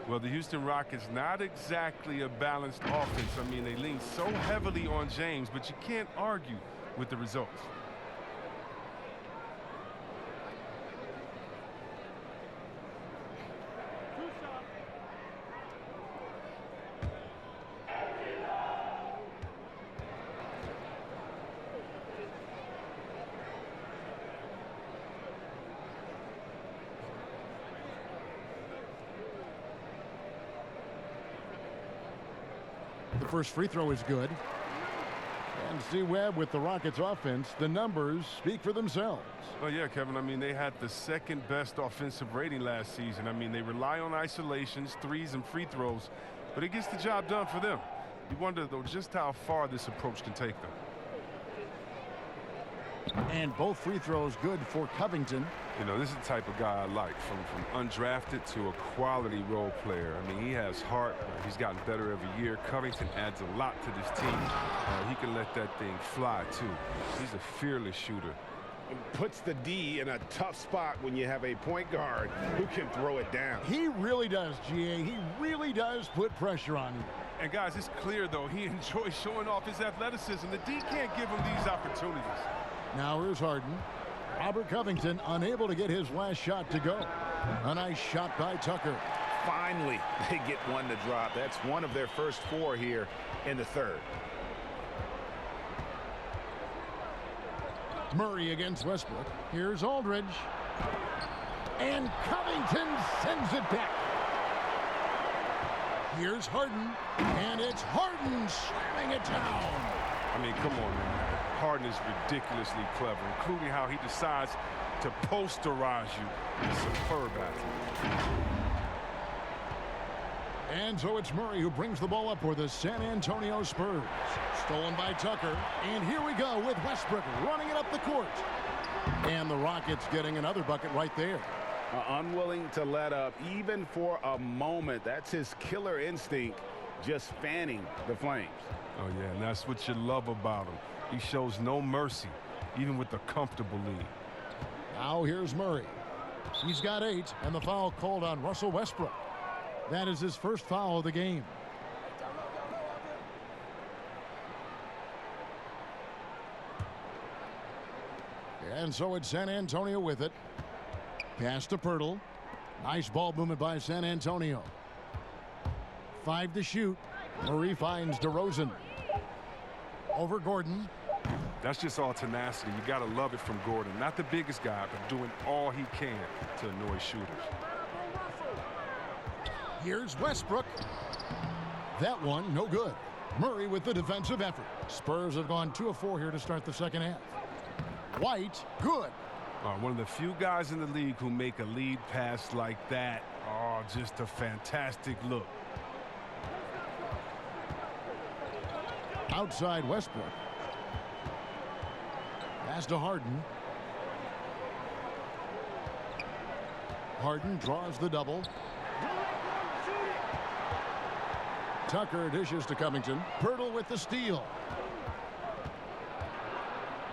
Well, the Houston Rockets, not exactly a balanced offense. I mean, they lean so heavily on James, but you can't argue with the results. The first free throw is good. And see Webb with the Rockets offense. The numbers speak for themselves. Oh, yeah, Kevin. I mean, they had the second best offensive rating last season. I mean, they rely on isolations, threes, and free throws, but it gets the job done for them. You wonder, though, just how far this approach can take them. And both free throws good for Covington. You know, this is the type of guy I like, from undrafted to a quality role player. I mean, he has heart. He's gotten better every year. Covington adds a lot to this team. He can let that thing fly, too. He's a fearless shooter. Puts the D in a tough spot when you have a point guard who can throw it down. He really does, GA. He really does put pressure on you. And, guys, it's clear, though, he enjoys showing off his athleticism. The D can't give him these opportunities. Now here's Harden. Robert Covington unable to get his last shot to go. A nice shot by Tucker. Finally, they get one to drop. That's one of their first 4 here in the third. Murray against Westbrook. Here's Aldridge. And Covington sends it back. Here's Harden. And it's Harden slamming it down. I mean, come on, man. Harden is ridiculously clever, including how he decides to posterize you. Superb athlete. And so it's Murray who brings the ball up for the San Antonio Spurs. Stolen by Tucker. And here we go with Westbrook running it up the court. And the Rockets getting another bucket right there. Unwilling to let up even for a moment. That's his killer instinct, just fanning the flames. Oh, yeah, and that's what you love about him. He shows no mercy, even with the comfortable lead. Now here's Murray. He's got 8, and the foul called on Russell Westbrook. That is his first foul of the game. And so it's San Antonio with it. Pass to Pirtle. Nice ball movement by San Antonio. 5 to shoot. Murray finds DeRozan. Over Gordon. That's just all tenacity. You got to love it from Gordon. Not the biggest guy, but doing all he can to annoy shooters. Here's Westbrook. That one, no good. Murray with the defensive effort. Spurs have gone 2 of 4 here to start the second half. White, good. One of the few guys in the league who make a lead pass like that. Oh, just a fantastic look. Outside Westbrook. Pass to Harden. Harden draws the double. Tucker dishes to Covington. Pirtle with the steal.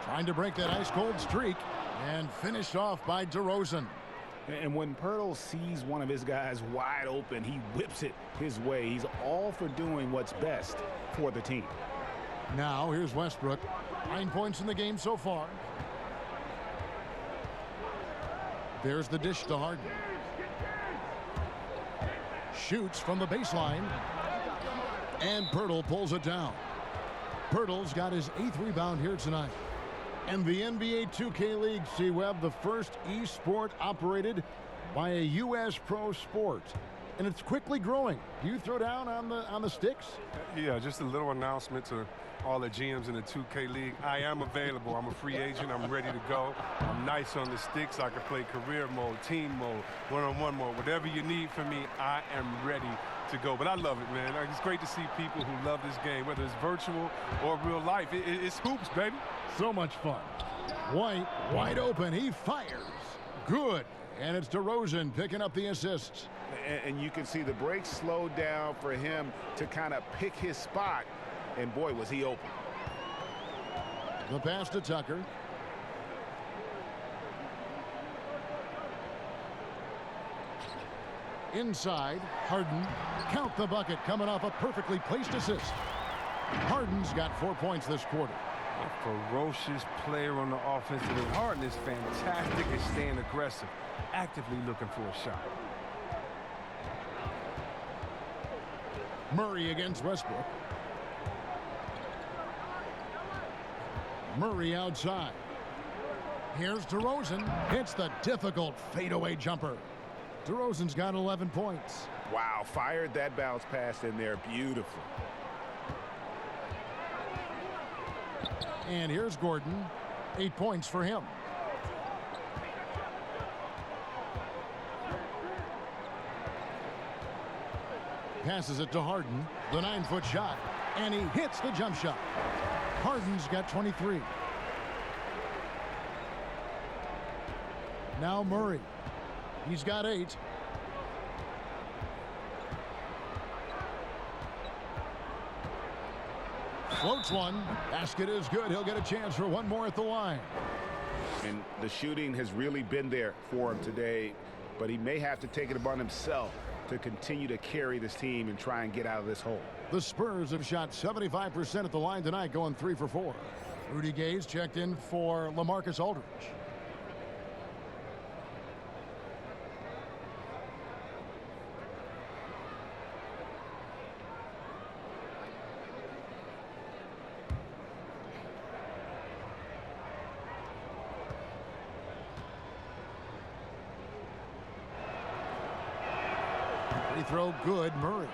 Trying to break that ice-cold streak. And finished off by DeRozan. And when Pirtle sees one of his guys wide open, he whips it his way. He's all for doing what's best for the team. Now here's Westbrook. 9 points in the game so far. There's the dish to Harden. Shoots from the baseline. And Pirtle pulls it down. Pirtle's got his 8th rebound here tonight. And the NBA 2K League, C-Web, the first e-sport operated by a U.S. pro sport. And it's quickly growing. Do you throw down on the sticks? Yeah, just a little announcement to all the GMs in the 2K League. I am available. I'm a free agent. I'm ready to go. I'm nice on the sticks. I can play career mode, team mode, one-on-one mode. Whatever you need from me, I am ready to go. But I love it, man. It's great to see people who love this game, whether it's virtual or real life. It's hoops, baby. So much fun. White, wide open. He fires. Good. And it's DeRozan picking up the assists. And you can see the break slowed down for him to kind of pick his spot. And boy, was he open. The pass to Tucker. Inside, Harden. Count the bucket coming off a perfectly placed assist. Harden's got 4 points this quarter. A ferocious player on the offensive end. Harden is fantastic at staying aggressive, actively looking for a shot. Murray against Westbrook. Murray outside. Here's DeRozan. Hits the difficult fadeaway jumper. DeRozan's got 11 points. Wow, fired that bounce pass in there. Beautiful. And here's Gordon. 8 points for him. Passes it to Harden. The 9-foot shot. And he hits the jump shot. Harden's got 23. Now Murray. He's got 8. Floats one. Basket is good. He'll get a chance for one more at the line. And the shooting has really been there for him today, but he may have to take it upon himself to continue to carry this team and try and get out of this hole. The Spurs have shot 75% at the line tonight, going 3 for 4. Rudy Gay's checked in for LaMarcus Aldridge. Free throw good, Murray.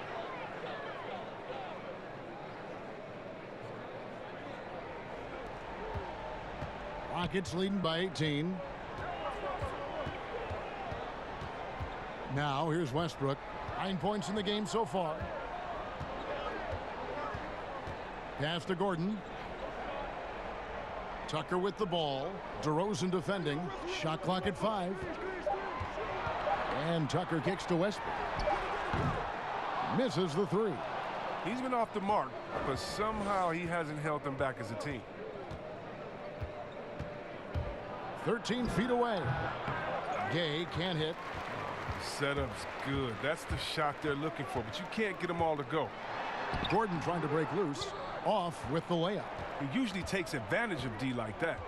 Rockets leading by 18. Now here's Westbrook. 9 points in the game so far. Pass to Gordon. Tucker with the ball. DeRozan defending. Shot clock at 5. And Tucker kicks to Westbrook. Misses the 3. He's been off the mark, but somehow he hasn't held them back as a team. 13 feet away. Gay can't hit. Setup's good. That's the shot they're looking for, but you can't get them all to go. Gordon trying to break loose. Off with the layup. He usually takes advantage of D like that.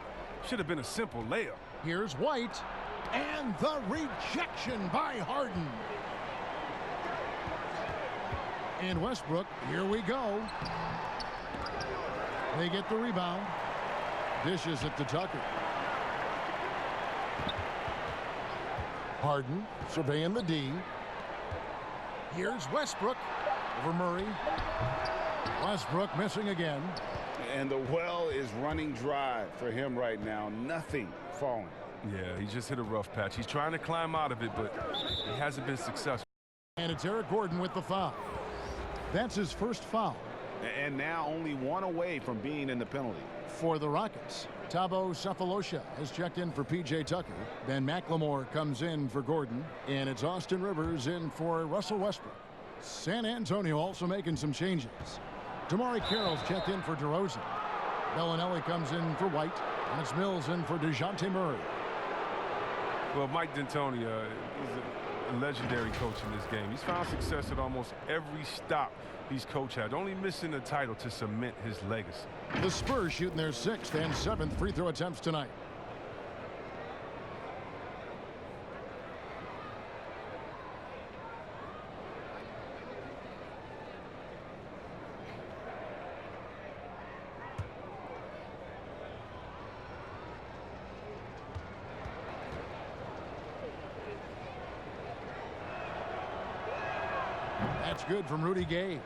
Should have been a simple layup. Here's White. And the rejection by Harden. And Westbrook, here we go. They get the rebound. Dishes it to Tucker. Harden surveying the D. Here's Westbrook over Murray. Westbrook missing again. And the well is running dry for him right now. Nothing falling. Yeah, he just hit a rough patch. He's trying to climb out of it, but he hasn't been successful. And it's Eric Gordon with the foul. That's his first foul. And now only one away from being in the penalty. For the Rockets, Thabo Sefolosha has checked in for P.J. Tucker. Ben McLemore comes in for Gordon. And it's Austin Rivers in for Russell Westbrook. San Antonio also making some changes. Damari Carroll's checked in for DeRozan. Bellinelli comes in for White. And it's Mills in for DeJounte Murray. Well, Mike D'Antoni is a legendary coach in this game. He's found success at almost every stop he's coached at, only missing the title to cement his legacy. The Spurs shooting their 6th and 7th free throw attempts tonight. That's good from Rudy Gay.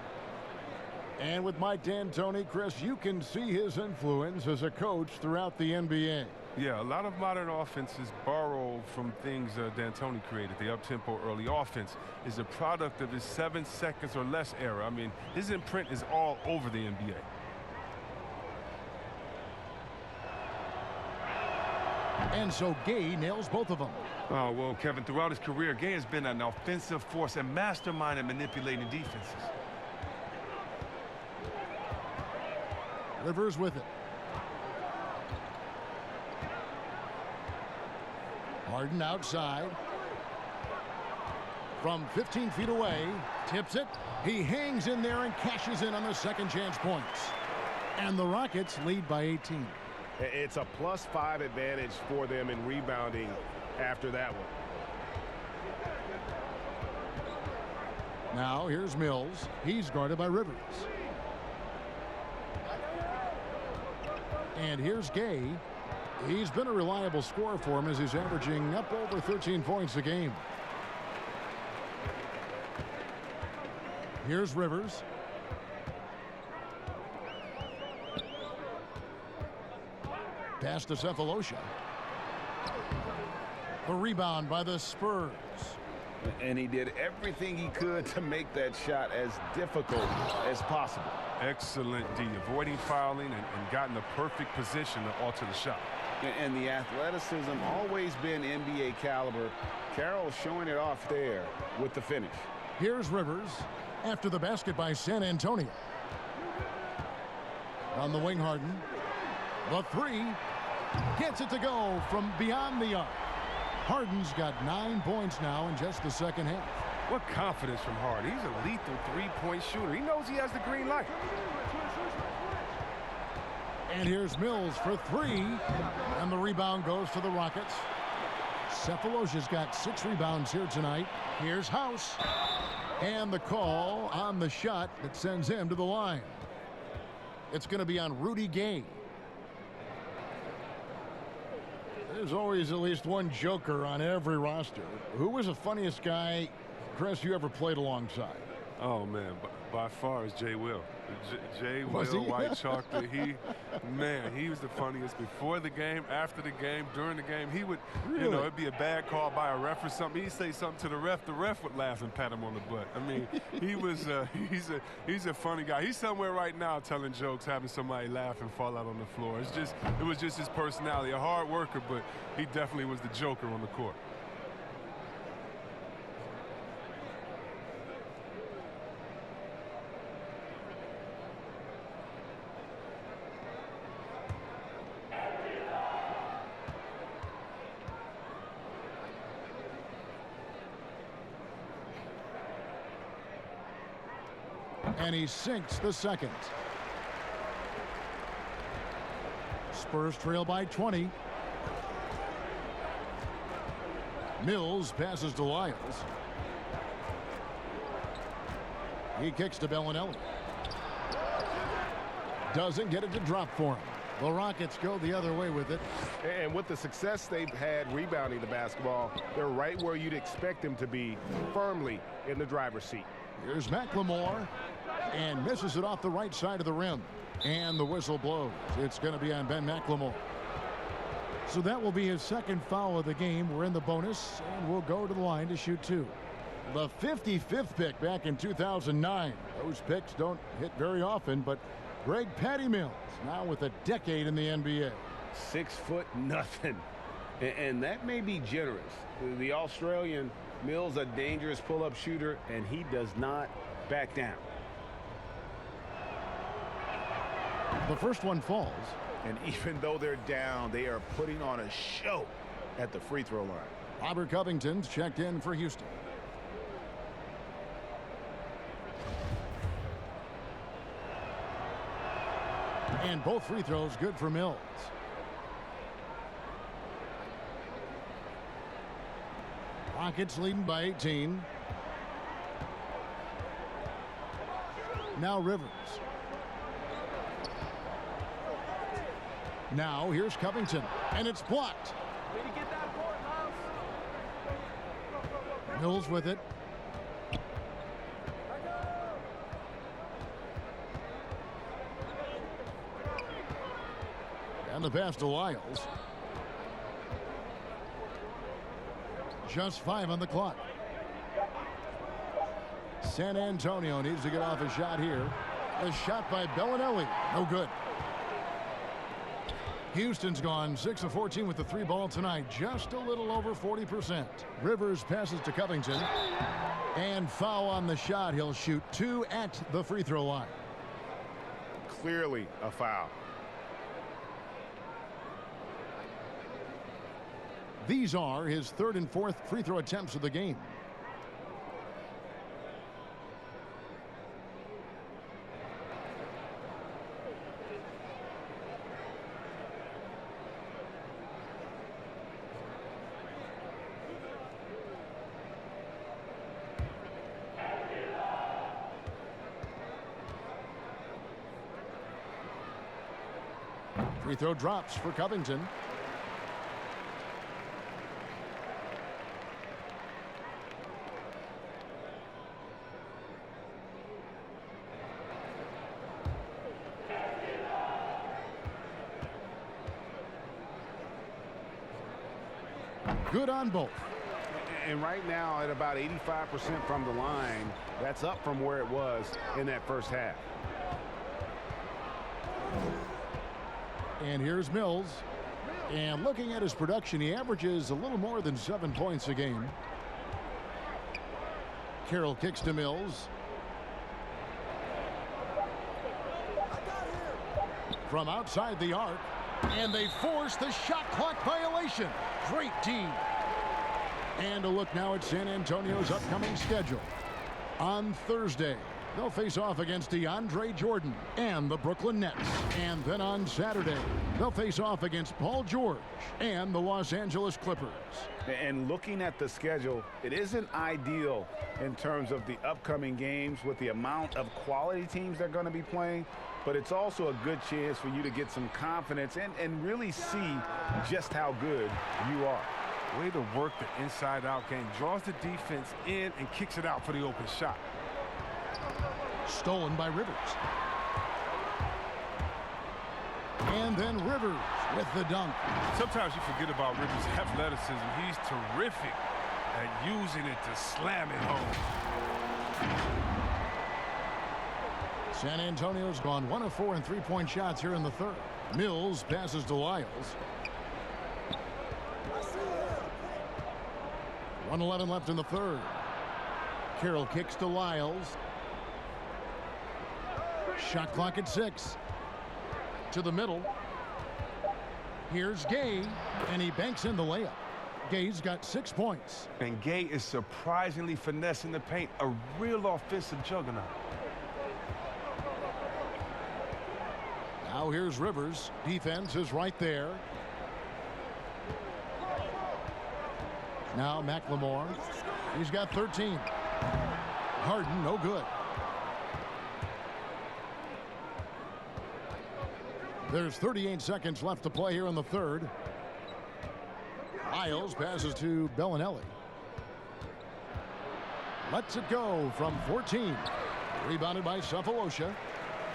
And with Mike D'Antoni, Chris, you can see his influence as a coach throughout the NBA. Yeah, a lot of modern offenses borrow from things D'Antoni created. The up-tempo early offense is a product of his 7 seconds or less era. I mean, his imprint is all over the NBA. And so Gay nails both of them. Oh, well, Kevin, throughout his career, Gay has been an offensive force and mastermind at manipulating defenses. Rivers with it. Harden outside. From 15 feet away, tips it. He hangs in there and cashes in on the second chance points. And the Rockets lead by 18. It's a +5 advantage for them in rebounding after that one. Now here's Mills. He's guarded by Rivers. And here's Gay. He's been a reliable scorer for him as he's averaging up over 13 points a game. Here's Rivers. Pass to Sefolosha. The rebound by the Spurs. And he did everything he could to make that shot as difficult as possible. Excellent D, avoiding fouling and got in the perfect position to alter the shot. And the athleticism always been NBA caliber. Carroll showing it off there with the finish. Here's Rivers after the basket by San Antonio. On the wing, Harden. The three. Gets it to go from beyond the arc. Harden's got 9 points now in just the second half. What confidence from Harden. He's a lethal three-point shooter. He knows he has the green light. And here's Mills for three. And the rebound goes to the Rockets. Cephalosia's got 6 rebounds here tonight. Here's House. And the call on the shot that sends him to the line. It's going to be on Rudy Gay. There's always at least one joker on every roster. Who was the funniest guy, Chris, you ever played alongside? Oh, man, by far is Jay Will. Jay Will, White Chocolate. He was the funniest before the game, after the game, during the game. He would, you know, it'd be a bad call by a ref or something. He'd say something to the ref would laugh and pat him on the butt. I mean, he was, he's a funny guy. He's somewhere right now telling jokes, having somebody laugh and fall out on the floor. It was just his personality, a hard worker, but he definitely was the joker on the court. And he sinks the second. Spurs trail by 20. Mills passes to Lyles. He kicks to Bellinelli. Doesn't get it to drop for him. The Rockets go the other way with it. And with the success they've had rebounding the basketball, they're right where you'd expect them to be, firmly in the driver's seat. Here's McLemore. And misses it off the right side of the rim. And the whistle blows. It's going to be on Ben McLemore. So that will be his second foul of the game. We're in the bonus, and we'll go to the line to shoot 2. The 55th pick back in 2009. Those picks don't hit very often, but Greg Patty Mills now with a decade in the NBA. 6'0". And that may be generous. The Australian Mills, a dangerous pull-up shooter, and he does not back down. The first one falls. And even though they're down, they are putting on a show at the free throw line. Robert Covington's checked in for Houston. And both free throws good for Mills. Rockets leading by 18. Now Rivers. Now here's Covington, and it's blocked. Mills with it. And the pass to Lyles. Just 5 on the clock. San Antonio needs to get off a shot here. A shot by Bellinelli. No good. Houston's gone 6 of 14 with the 3 ball tonight. Just a little over 40%. Rivers passes to Covington. And foul on the shot. He'll shoot 2 at the free throw line. Clearly a foul. These are his 3rd and 4th free throw attempts of the game. Free throw drops for Covington. Good on both. And right now at about 85% from the line, that's up from where it was in that first half. And here's Mills. And looking at his production, he averages a little more than 7 points a game. Carroll kicks to Mills. From outside the arc. And they force the shot clock violation. Great team. And a look now at San Antonio's upcoming schedule. On Thursday, they'll face off against DeAndre Jordan and the Brooklyn Nets. And then on Saturday, they'll face off against Paul George and the Los Angeles Clippers. And looking at the schedule, it isn't ideal in terms of the upcoming games with the amount of quality teams they're going to be playing, but it's also a good chance for you to get some confidence and really see just how good you are. Way to work the inside-out game. Draws the defense in and kicks it out for the open shot. Stolen by Rivers. And then Rivers with the dunk. Sometimes you forget about Rivers' athleticism. He's terrific at using it to slam it home. San Antonio's gone 1 of 4 in three-point shots here in the third. Mills passes to Lyles. 1:11 left in the third. Carroll kicks to Lyles. Shot clock at 6. To the middle. Here's Gay, and he banks in the layup. Gay's got 6 points. And Gay is surprisingly finessing the paint, a real offensive juggernaut. Now here's Rivers. Defense is right there. Now McLemore. He's got 13. Harden, no good. There's 38 seconds left to play here in the third. Lyles passes to Bellinelli. Lets it go from 14. Rebounded by Cephalosha.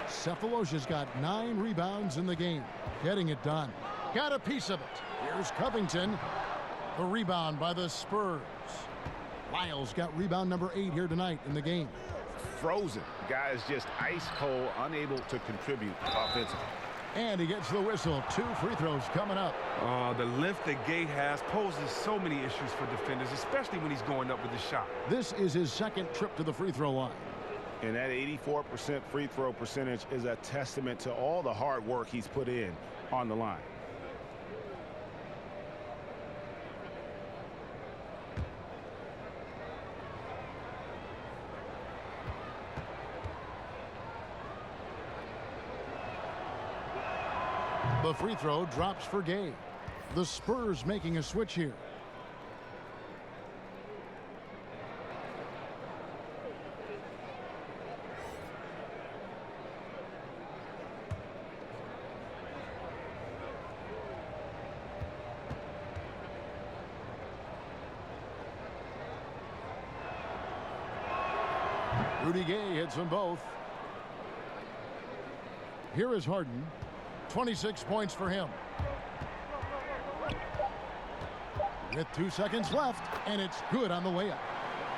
Cephalosha's got 9 rebounds in the game. Getting it done. Got a piece of it. Here's Covington. The rebound by the Spurs. Lyles got rebound number 8 here tonight in the game. Frozen. Guy is just ice cold, unable to contribute offensively. And he gets the whistle. 2 free throws coming up. The length that Gay has poses so many issues for defenders, especially when he's going up with the shot. This is his second trip to the free throw line. And that 84% free throw percentage is a testament to all the hard work he's put in on the line. The free throw drops for Gay. The Spurs making a switch here. Rudy Gay hits them both. Here is Harden. 26 points for him. With 2 seconds left, and it's good on the layup.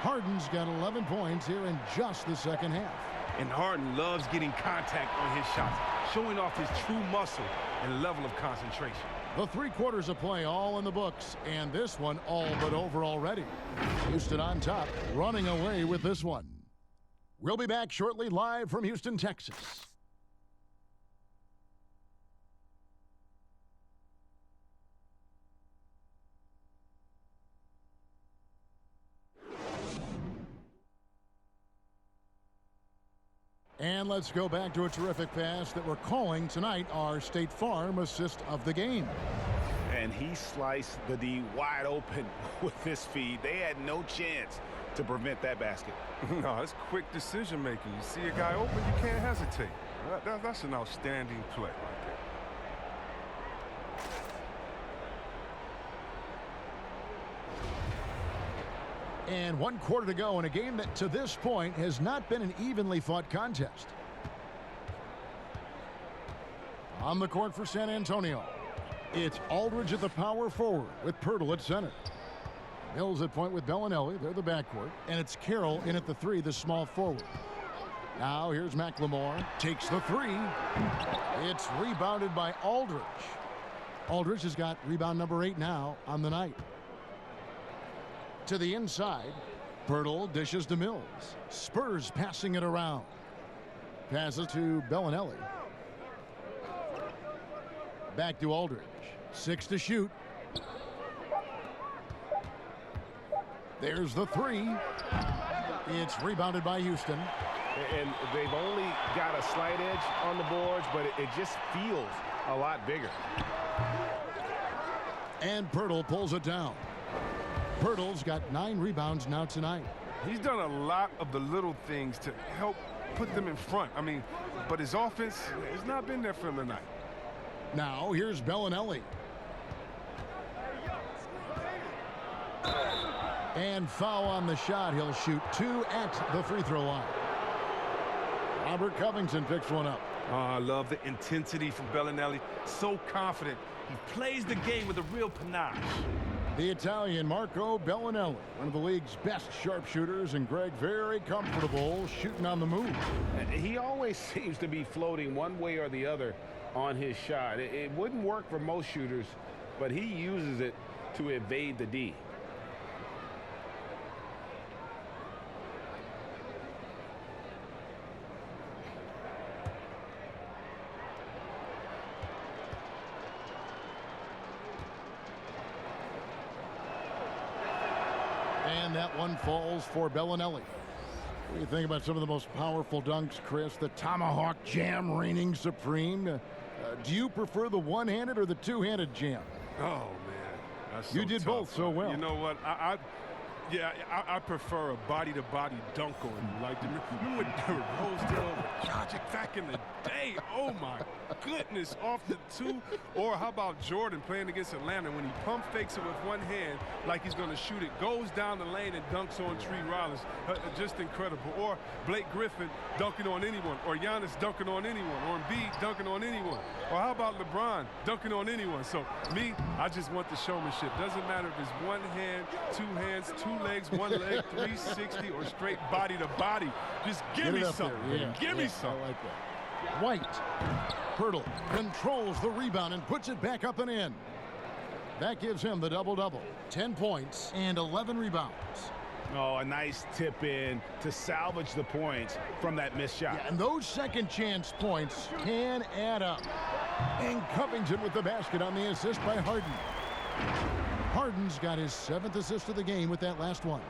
Harden's got 11 points here in just the second half. And Harden loves getting contact on his shots, showing off his true muscle and level of concentration. The 3 quarters of play all in the books, and this one all but over already. Houston on top, running away with this one. We'll be back shortly, live from Houston, Texas. And let's go back to a terrific pass that we're calling tonight our State Farm assist of the game. And he sliced the D wide open with this feed. They had no chance to prevent that basket. No, it's quick decision making. You see a guy open, you can't hesitate. That's an outstanding play right there. And 1 quarter to go in a game that to this point has not been an evenly fought contest. On the court for San Antonio, it's Aldridge at the power forward with Pirtle at center. Mills at point with Bellinelli. They're the backcourt. And it's Carroll in at the 3, the small forward. Now here's McLemore. Takes the 3. It's rebounded by Aldridge. Aldridge has got rebound number 8 now on the night. To the inside. Pirtle dishes to Mills. Spurs passing it around. Passes to Bellinelli. Back to Aldridge. 6 to shoot. There's the 3. It's rebounded by Houston. And they've only got a slight edge on the boards, but it just feels a lot bigger. And Pirtle pulls it down. Pirtle's got 9 rebounds now tonight. He's done a lot of the little things to help put them in front. I mean, but his offense has not been there for him tonight. Now here's Bellinelli. And foul on the shot. He'll shoot 2 at the free throw line. Robert Covington picks one up. Oh, I love the intensity from Bellinelli. So confident. He plays the game with a real panache. The Italian Marco Bellinelli, one of the league's best sharpshooters, and Greg very comfortable shooting on the move. He always seems to be floating one way or the other on his shot. It wouldn't work for most shooters, but he uses it to evade the D. And that one falls for Bellinelli. What do you think about some of the most powerful dunks, Chris? The tomahawk jam reigning supreme. Do you prefer the one-handed or the two-handed jam? Oh, man. That's so you did tough. both so well. You know what? I prefer a body-to-body dunk on you. Like, remember when Derrick Rose did over Dragic back in the day? Oh, my goodness, off the 2. Or how about Jordan playing against Atlanta when he pump fakes it with one hand like he's going to shoot it, goes down the lane and dunks on Tree Rollins. Just incredible. Or Blake Griffin dunking on anyone. Or Giannis dunking on anyone. Or Embiid dunking on anyone. Or how about LeBron dunking on anyone? So, me, I just want the showmanship. Doesn't matter if it's one hand, 2 hands, 2 legs, 1 leg, 360, or straight body to body. Just give me something. Yeah, give me something. I like that. White. Pirtle controls the rebound and puts it back up and in. That gives him the double-double. 10 points and 11 rebounds. Oh, a nice tip in to salvage the points from that missed shot. Yeah, and those second chance points can add up. And Covington with the basket on the assist by Harden. Harden's got his 7th assist of the game with that last one.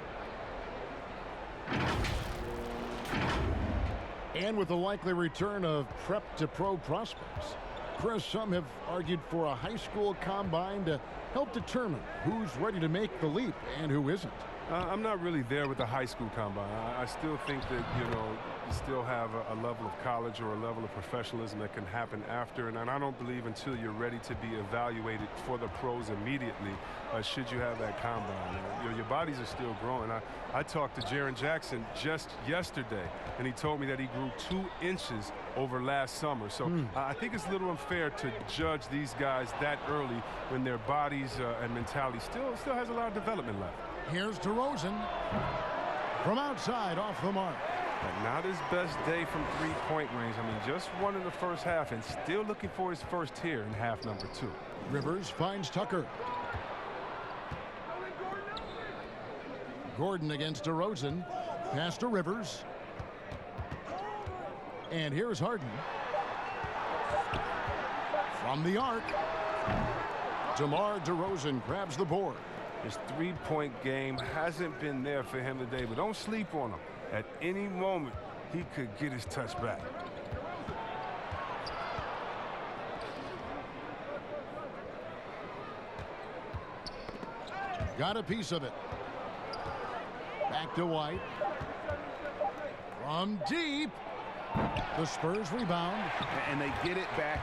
And with the likely return of prep to pro prospects, Chris, some have argued for a high school combine to help determine who's ready to make the leap and who isn't. I'm not really there with the high school combine. I still think that, you still have a level of college or a level of professionalism that can happen after. And I don't believe until you're ready to be evaluated for the pros immediately, should you have that combine. Your bodies are still growing. I talked to Jaren Jackson just yesterday, and he told me that he grew 2 inches over last summer. So I think it's a little unfair to judge these guys that early when their bodies and mentality still has a lot of development left. Here's DeRozan from outside off the mark. But not his best day from three-point range. I mean, just one in the first half and still looking for his first here in half number 2. Rivers finds Tucker. Gordon against DeRozan. Pass to Rivers. And here's Harden. From the arc. DeMar DeRozan grabs the board. His three-point game hasn't been there for him today, but don't sleep on him. At any moment, he could get his touch back. Got a piece of it. Back to White. From deep. The Spurs rebound. And they get it back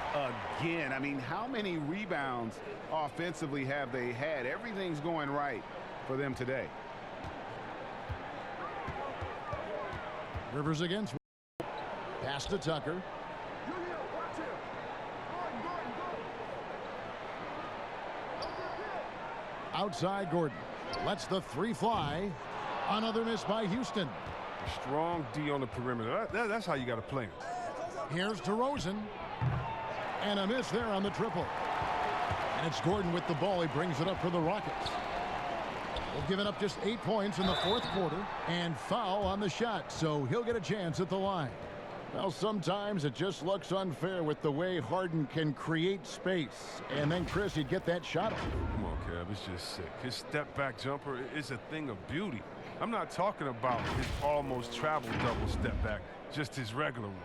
again. I mean, how many rebounds offensively have they had? Everything's going right for them today. Rivers against. Pass to Tucker. Outside Gordon. Lets the three fly. Another miss by Houston. Strong D on the perimeter. That's how you got to play him. Here's DeRozan. And a miss there on the triple. And it's Gordon with the ball. He brings it up for the Rockets. They've given up just 8 points in the fourth quarter. And foul on the shot, so he'll get a chance at the line. Well, sometimes it just looks unfair with the way Harden can create space. And then, Chris, he'd get that shot off. Come on, Kev, it's just sick. His step-back jumper is a thing of beauty. I'm not talking about his almost travel double step-back, just his regular one.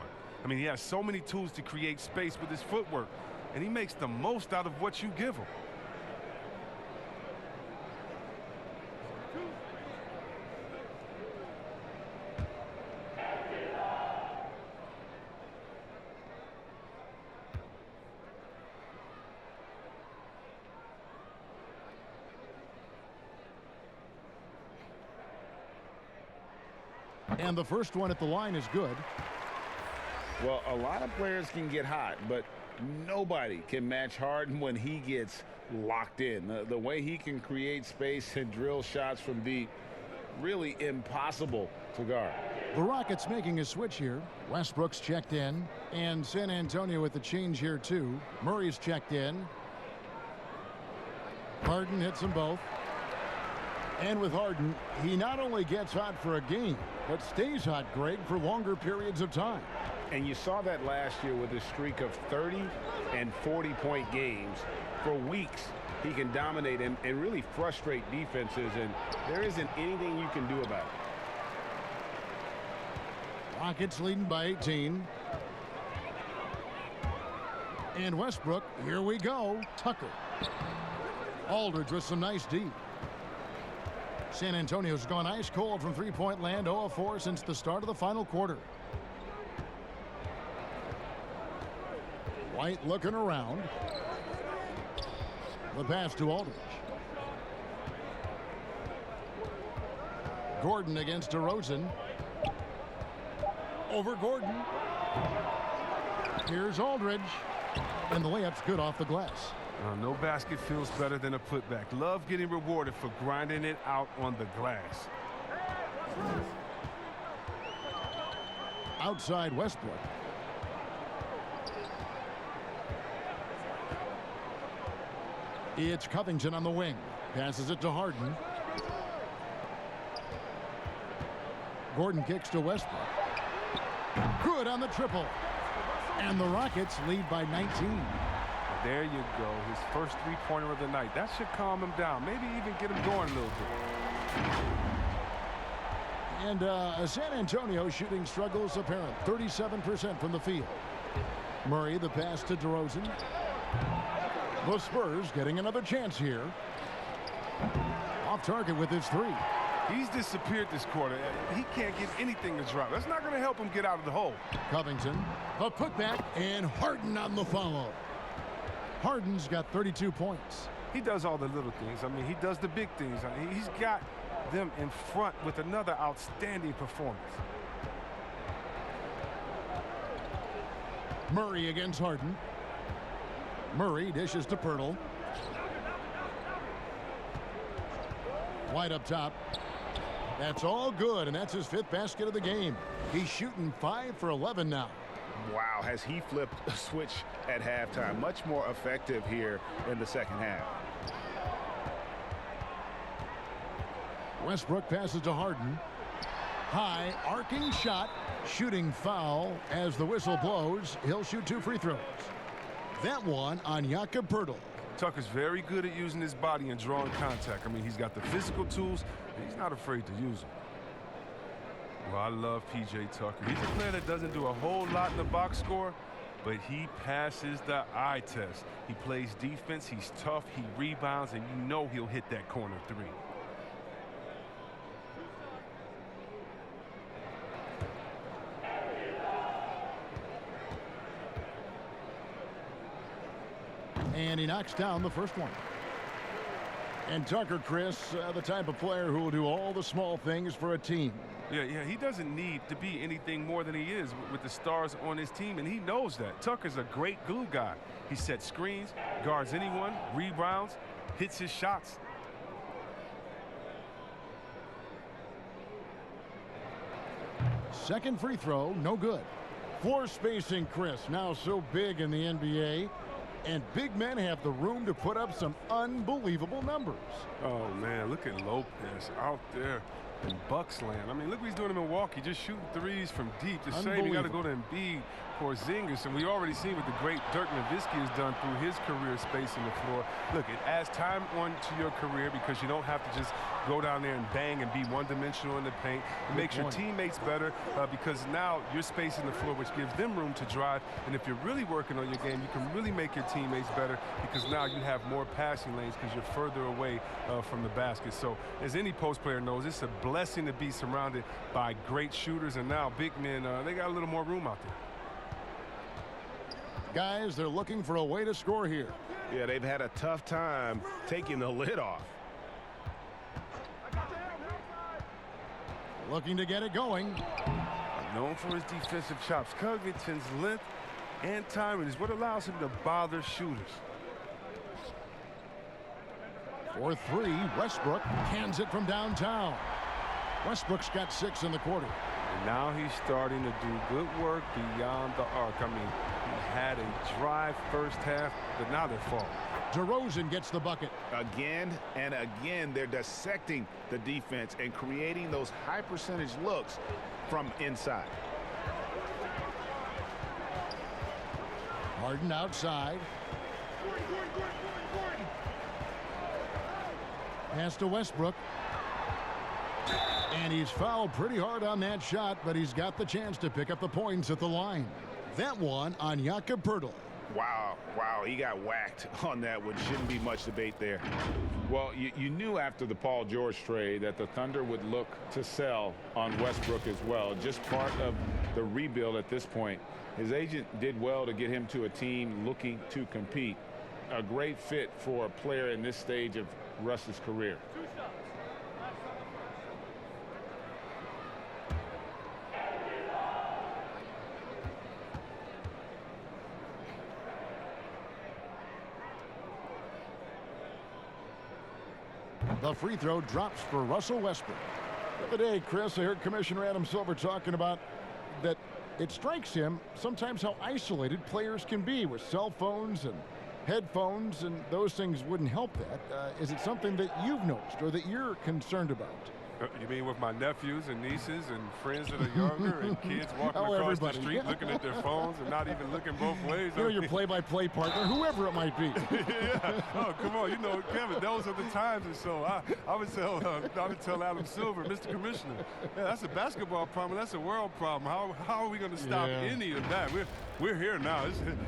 I mean, he has so many tools to create space with his footwork, and he makes the most out of what you give him. And the first one at the line is good. Well, a lot of players can get hot, but nobody can match Harden when he gets locked in. The way he can create space and drill shots from deep, really impossible to guard. The Rockets making a switch here. Westbrook's checked in, and San Antonio with the change here too. Murray's checked in. Harden hits them both. And with Harden, he not only gets hot for a game, but stays hot, Greg, for longer periods of time. And you saw that last year with a streak of 30 and 40-point games. For weeks, he can dominate and really frustrate defenses, and there isn't anything you can do about it. Rockets leading by 18. And Westbrook, here we go. Tucker. Aldridge with some nice D. San Antonio's gone ice cold from three-point land, 0 of 4 since the start of the final quarter. White looking around. The pass to Aldridge. Gordon against DeRozan. Over Gordon. Here's Aldridge. And the layup's good off the glass. No basket feels better than a putback. Love getting rewarded for grinding it out on the glass. Outside Westbrook. It's Covington on the wing. Passes it to Harden. Gordon kicks to Westbrook. Good on the triple. And the Rockets lead by 19. There you go. His first three-pointer of the night. That should calm him down. Maybe even get him going a little bit. And San Antonio shooting struggles apparent. 37% from the field. Murray, the pass to DeRozan. The Spurs getting another chance here. Off target with his three. He's disappeared this quarter. He can't get anything to drop. That's not going to help him get out of the hole. Covington, a putback, and Harden on the follow. Harden's got 32 points. He does all the little things. I mean, he does the big things. I mean, he's got them in front with another outstanding performance. Murray against Harden. Murray dishes to Pirtle. White up top. That's all good, and that's his 5th basket of the game. He's shooting 5 for 11 now. Wow, has he flipped a switch at halftime. Much more effective here in the second half. Westbrook passes to Harden. High, arcing shot, shooting foul. As the whistle blows, he'll shoot 2 free throws. That one on Jakob Poeltl. Tucker's very good at using his body and drawing contact. I mean, he's got the physical tools, and he's not afraid to use them. Well, I love P.J. Tucker. He's a player that doesn't do a whole lot in the box score, but he passes the eye test. He plays defense, he's tough, he rebounds, and you know he'll hit that corner 3. And he knocks down the first one. And Tucker, Chris, the type of player who will do all the small things for a team. Yeah, he doesn't need to be anything more than he is with the stars on his team, and he knows that. Tucker's a great glue guy. He sets screens, guards anyone, rebounds, hits his shots. Second free throw, no good. Floor spacing, Chris, now so big in the NBA. And big men have the room to put up some unbelievable numbers. Oh, man, look at Lopez out there in Bucks land. I mean, look what he's doing in Milwaukee, just shooting threes from deep. The same, you got to go to Embiid, Porzingis, and we already seen what the great Dirk Nowitzki has done through his career spacing the floor. Look, it adds time onto your career because you don't have to just go down there and bang and be one-dimensional in the paint. It makes your teammates better because now you're spacing the floor, which gives them room to drive. And if you're really working on your game, you can really make your teammates better because now you have more passing lanes because you're further away from the basket. So as any post player knows, it's a blessing to be surrounded by great shooters, and now big men, they got a little more room out there. Guys, they're looking for a way to score here. Yeah, they've had a tough time taking the lid off. Looking to get it going. Known for his defensive chops, Covington's length and timing is what allows him to bother shooters. For three, Westbrook hands it from downtown. Westbrook's got 6 in the quarter. And now he's starting to do good work beyond the arc. I mean, he had a dry first half, but now they're falling. DeRozan gets the bucket. Again and again, they're dissecting the defense and creating those high percentage looks from inside. Harden outside. Pass to Westbrook. And he's fouled pretty hard on that shot, but he's got the chance to pick up the points at the line. That one on Jakob Poeltl. Wow, he got whacked on that one. Shouldn't be much debate there. Well, you knew after the Paul George trade that the Thunder would look to sell on Westbrook as well. Just part of the rebuild at this point. His agent did well to get him to a team looking to compete. A great fit for a player in this stage of Russ's career. The free throw drops for Russell Westbrook. The other day, Chris, I heard Commissioner Adam Silver talking about that it strikes him sometimes how isolated players can be with cell phones and headphones, and those things wouldn't help that. Is it something that you've noticed or that you're concerned about? You mean with my nephews and nieces and friends that are younger and kids walking across the street looking at their phones and not even looking both ways? You know, your play-by-play partner, whoever it might be. Yeah. Oh, come on. You know, Kevin, those are the times. And so I would tell Adam Silver, Mr. Commissioner, yeah, that's a basketball problem. That's a world problem. How are we going to stop any of that? We're here now.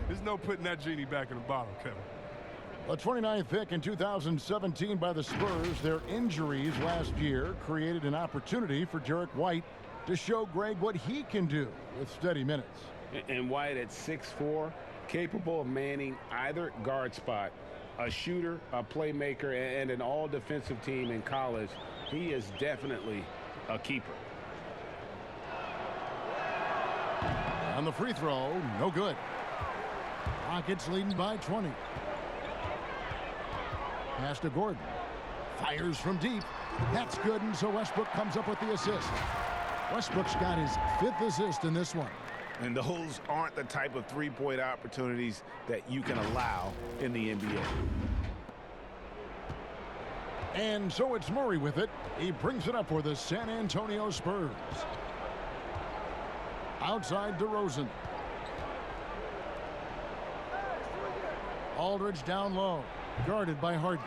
There's no putting that genie back in the bottle, Kevin. A 29th pick in 2017 by the Spurs. Their injuries last year created an opportunity for Derek White to show Greg what he can do with steady minutes. And White at 6'4", capable of manning either guard spot, a shooter, a playmaker, and an all-defensive team in college. He is definitely a keeper. On the free throw, no good. Rockets leading by 20. Pass to Gordon. Fires from deep. That's good, and so Westbrook comes up with the assist. Westbrook's got his 5th assist in this one. And those aren't the type of three-point opportunities that you can allow in the NBA. And so it's Murray with it. He brings it up for the San Antonio Spurs. Outside DeRozan. Aldridge down low. Guarded by Harden.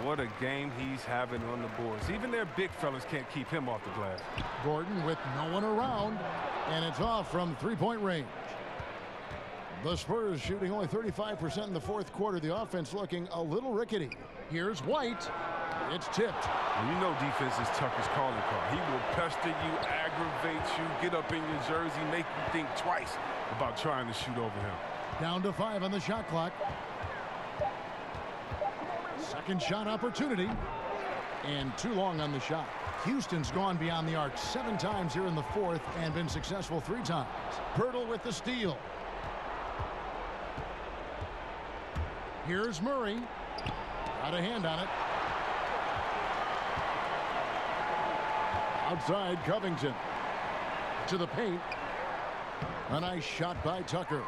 What a game he's having on the boards. Even their big fellas can't keep him off the glass. Gordon with no one around, and it's off from three-point range. The Spurs shooting only 35% in the fourth quarter. The offense looking a little rickety. Here's White. It's tipped. And you know defense is Tucker's calling card. He will pester you, aggravate you, get up in your jersey, make you think twice about trying to shoot over him. Down to 5 on the shot clock. Second shot opportunity, and too long on the shot. Houston's gone beyond the arc 7 times here in the fourth and been successful 3 times. Poeltl with the steal. Here's Murray. Got a hand on it. Outside Covington. To the paint. A nice shot by Tucker.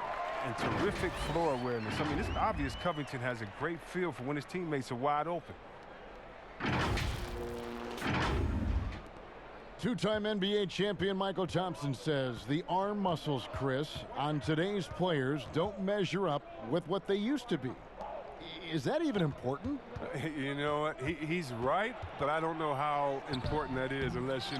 And terrific floor awareness. I mean, it's obvious Covington has a great feel for when his teammates are wide open. Two-time NBA champion Michael Thompson says the arm muscles, Chris, on today's players don't measure up with what they used to be. Is that even important? You know what? He's right, but I don't know how important that is unless, you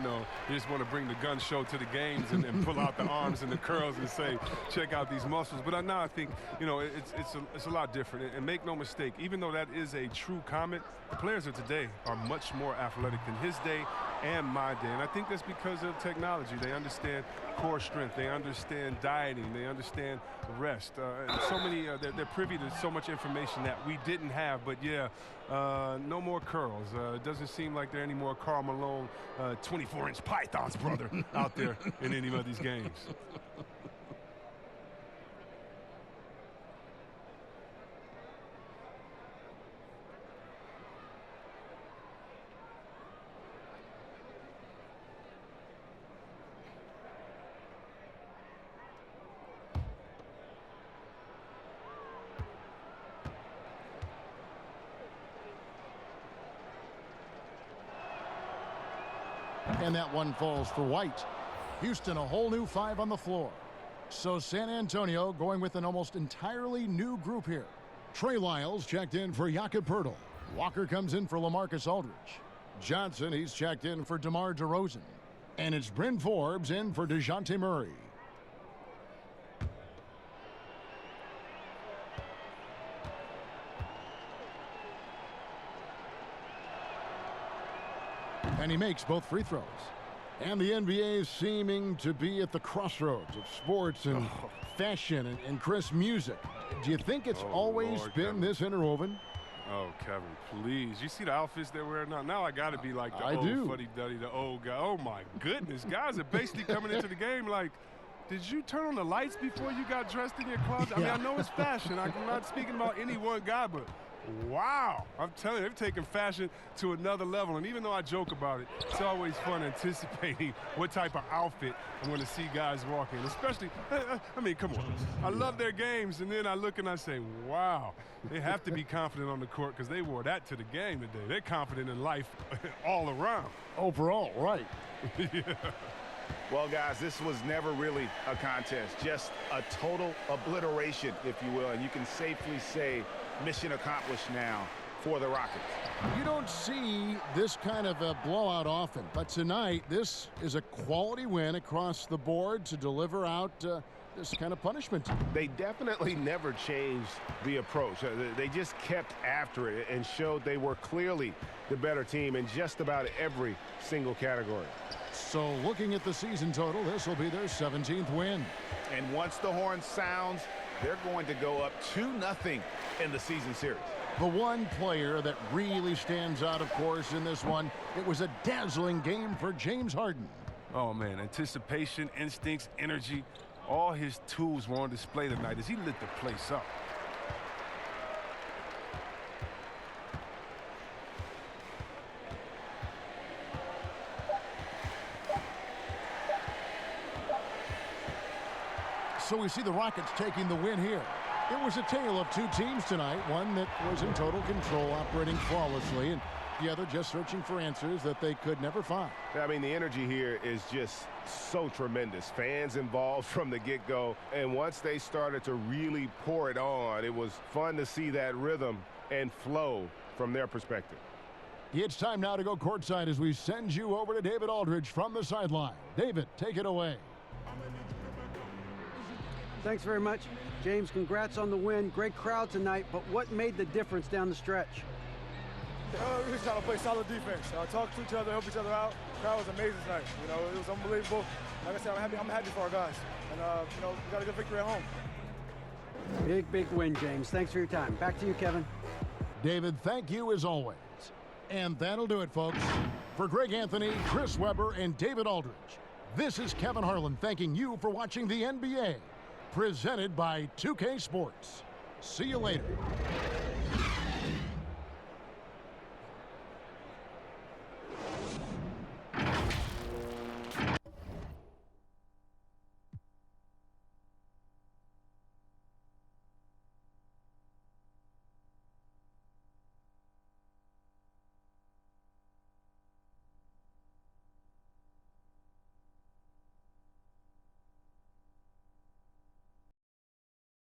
just want to bring the gun show to the games and pull out the arms and the curls and say, check out these muscles. But now I think, it's a lot different. And make no mistake, even though that is a true comment, the players of today are much more athletic than his day and my day. And I think that's because of technology. They understand core strength. They understand dieting. They understand rest. They're privy to so much information that we didn't have. But yeah, no more curls. It doesn't seem like there are any more Karl Malone 24-inch pythons, brother, out there in any of these games. And that one falls for White. Houston, a whole new 5 on the floor. So San Antonio going with an almost entirely new group here. Trey Lyles checked in for Jakob Poeltl. Walker comes in for LaMarcus Aldridge. Johnson, he's checked in for DeMar DeRozan. And it's Bryn Forbes in for DeJounte Murray. And he makes both free throws. And the NBA is seeming to be at the crossroads of sports and fashion and Chris, music. Do you think it's always been Kevin. This interwoven? Oh, Kevin, please. You see the outfits they're wearing now? Now I got to be like the fuddy-duddy, the old guy. Oh, my goodness. Guys are basically coming into the game like, did you turn on the lights before you got dressed in your closet? I mean, I know it's fashion. I'm not speaking about any one guy, but wow. I'm telling you, they've taken fashion to another level. And even though I joke about it, it's always fun anticipating what type of outfit I'm going to see guys walk in. Especially, I mean, come on. I love their games. And then I look and I say, wow, they have to be confident on the court because they wore that to the game today. They're confident in life all around. Overall, right. Yeah. Well, guys, this was never really a contest, just a total obliteration, if you will. And you can safely say mission accomplished now for the Rockets. You don't see this kind of a blowout often, but tonight this is a quality win across the board to deliver out this kind of punishment. They definitely never changed the approach. They just kept after it and showed they were clearly the better team in just about every single category. So looking at the season total, this will be their 17th win. And once the horn sounds, they're going to go up 2-0 in the season series. The one player that really stands out, of course, in this one, it was a dazzling game for James Harden. Oh, man, anticipation, instincts, energy, all his tools were on display tonight as he lit the place up. So we see the Rockets taking the win here. It was a tale of two teams tonight, one that was in total control, operating flawlessly, and the other just searching for answers that they could never find. I mean, the energy here is just so tremendous. Fans involved from the get-go, and once they started to really pour it on, it was fun to see that rhythm and flow from their perspective. It's time now to go courtside as we send you over to David Aldridge from the sideline. David, take it away. Thanks very much. James, congrats on the win. Great crowd tonight, but what made the difference down the stretch? We just trying to play solid defense. Talk to each other, help each other out. The crowd was amazing tonight. It was unbelievable. Like I said, I'm happy for our guys. And, we got a good victory at home. Big win, James. Thanks for your time. Back to you, Kevin. David, thank you as always. And that'll do it, folks. For Greg Anthony, Chris Webber, and David Aldridge, this is Kevin Harlan thanking you for watching the NBA. Presented by 2K Sports. See you later.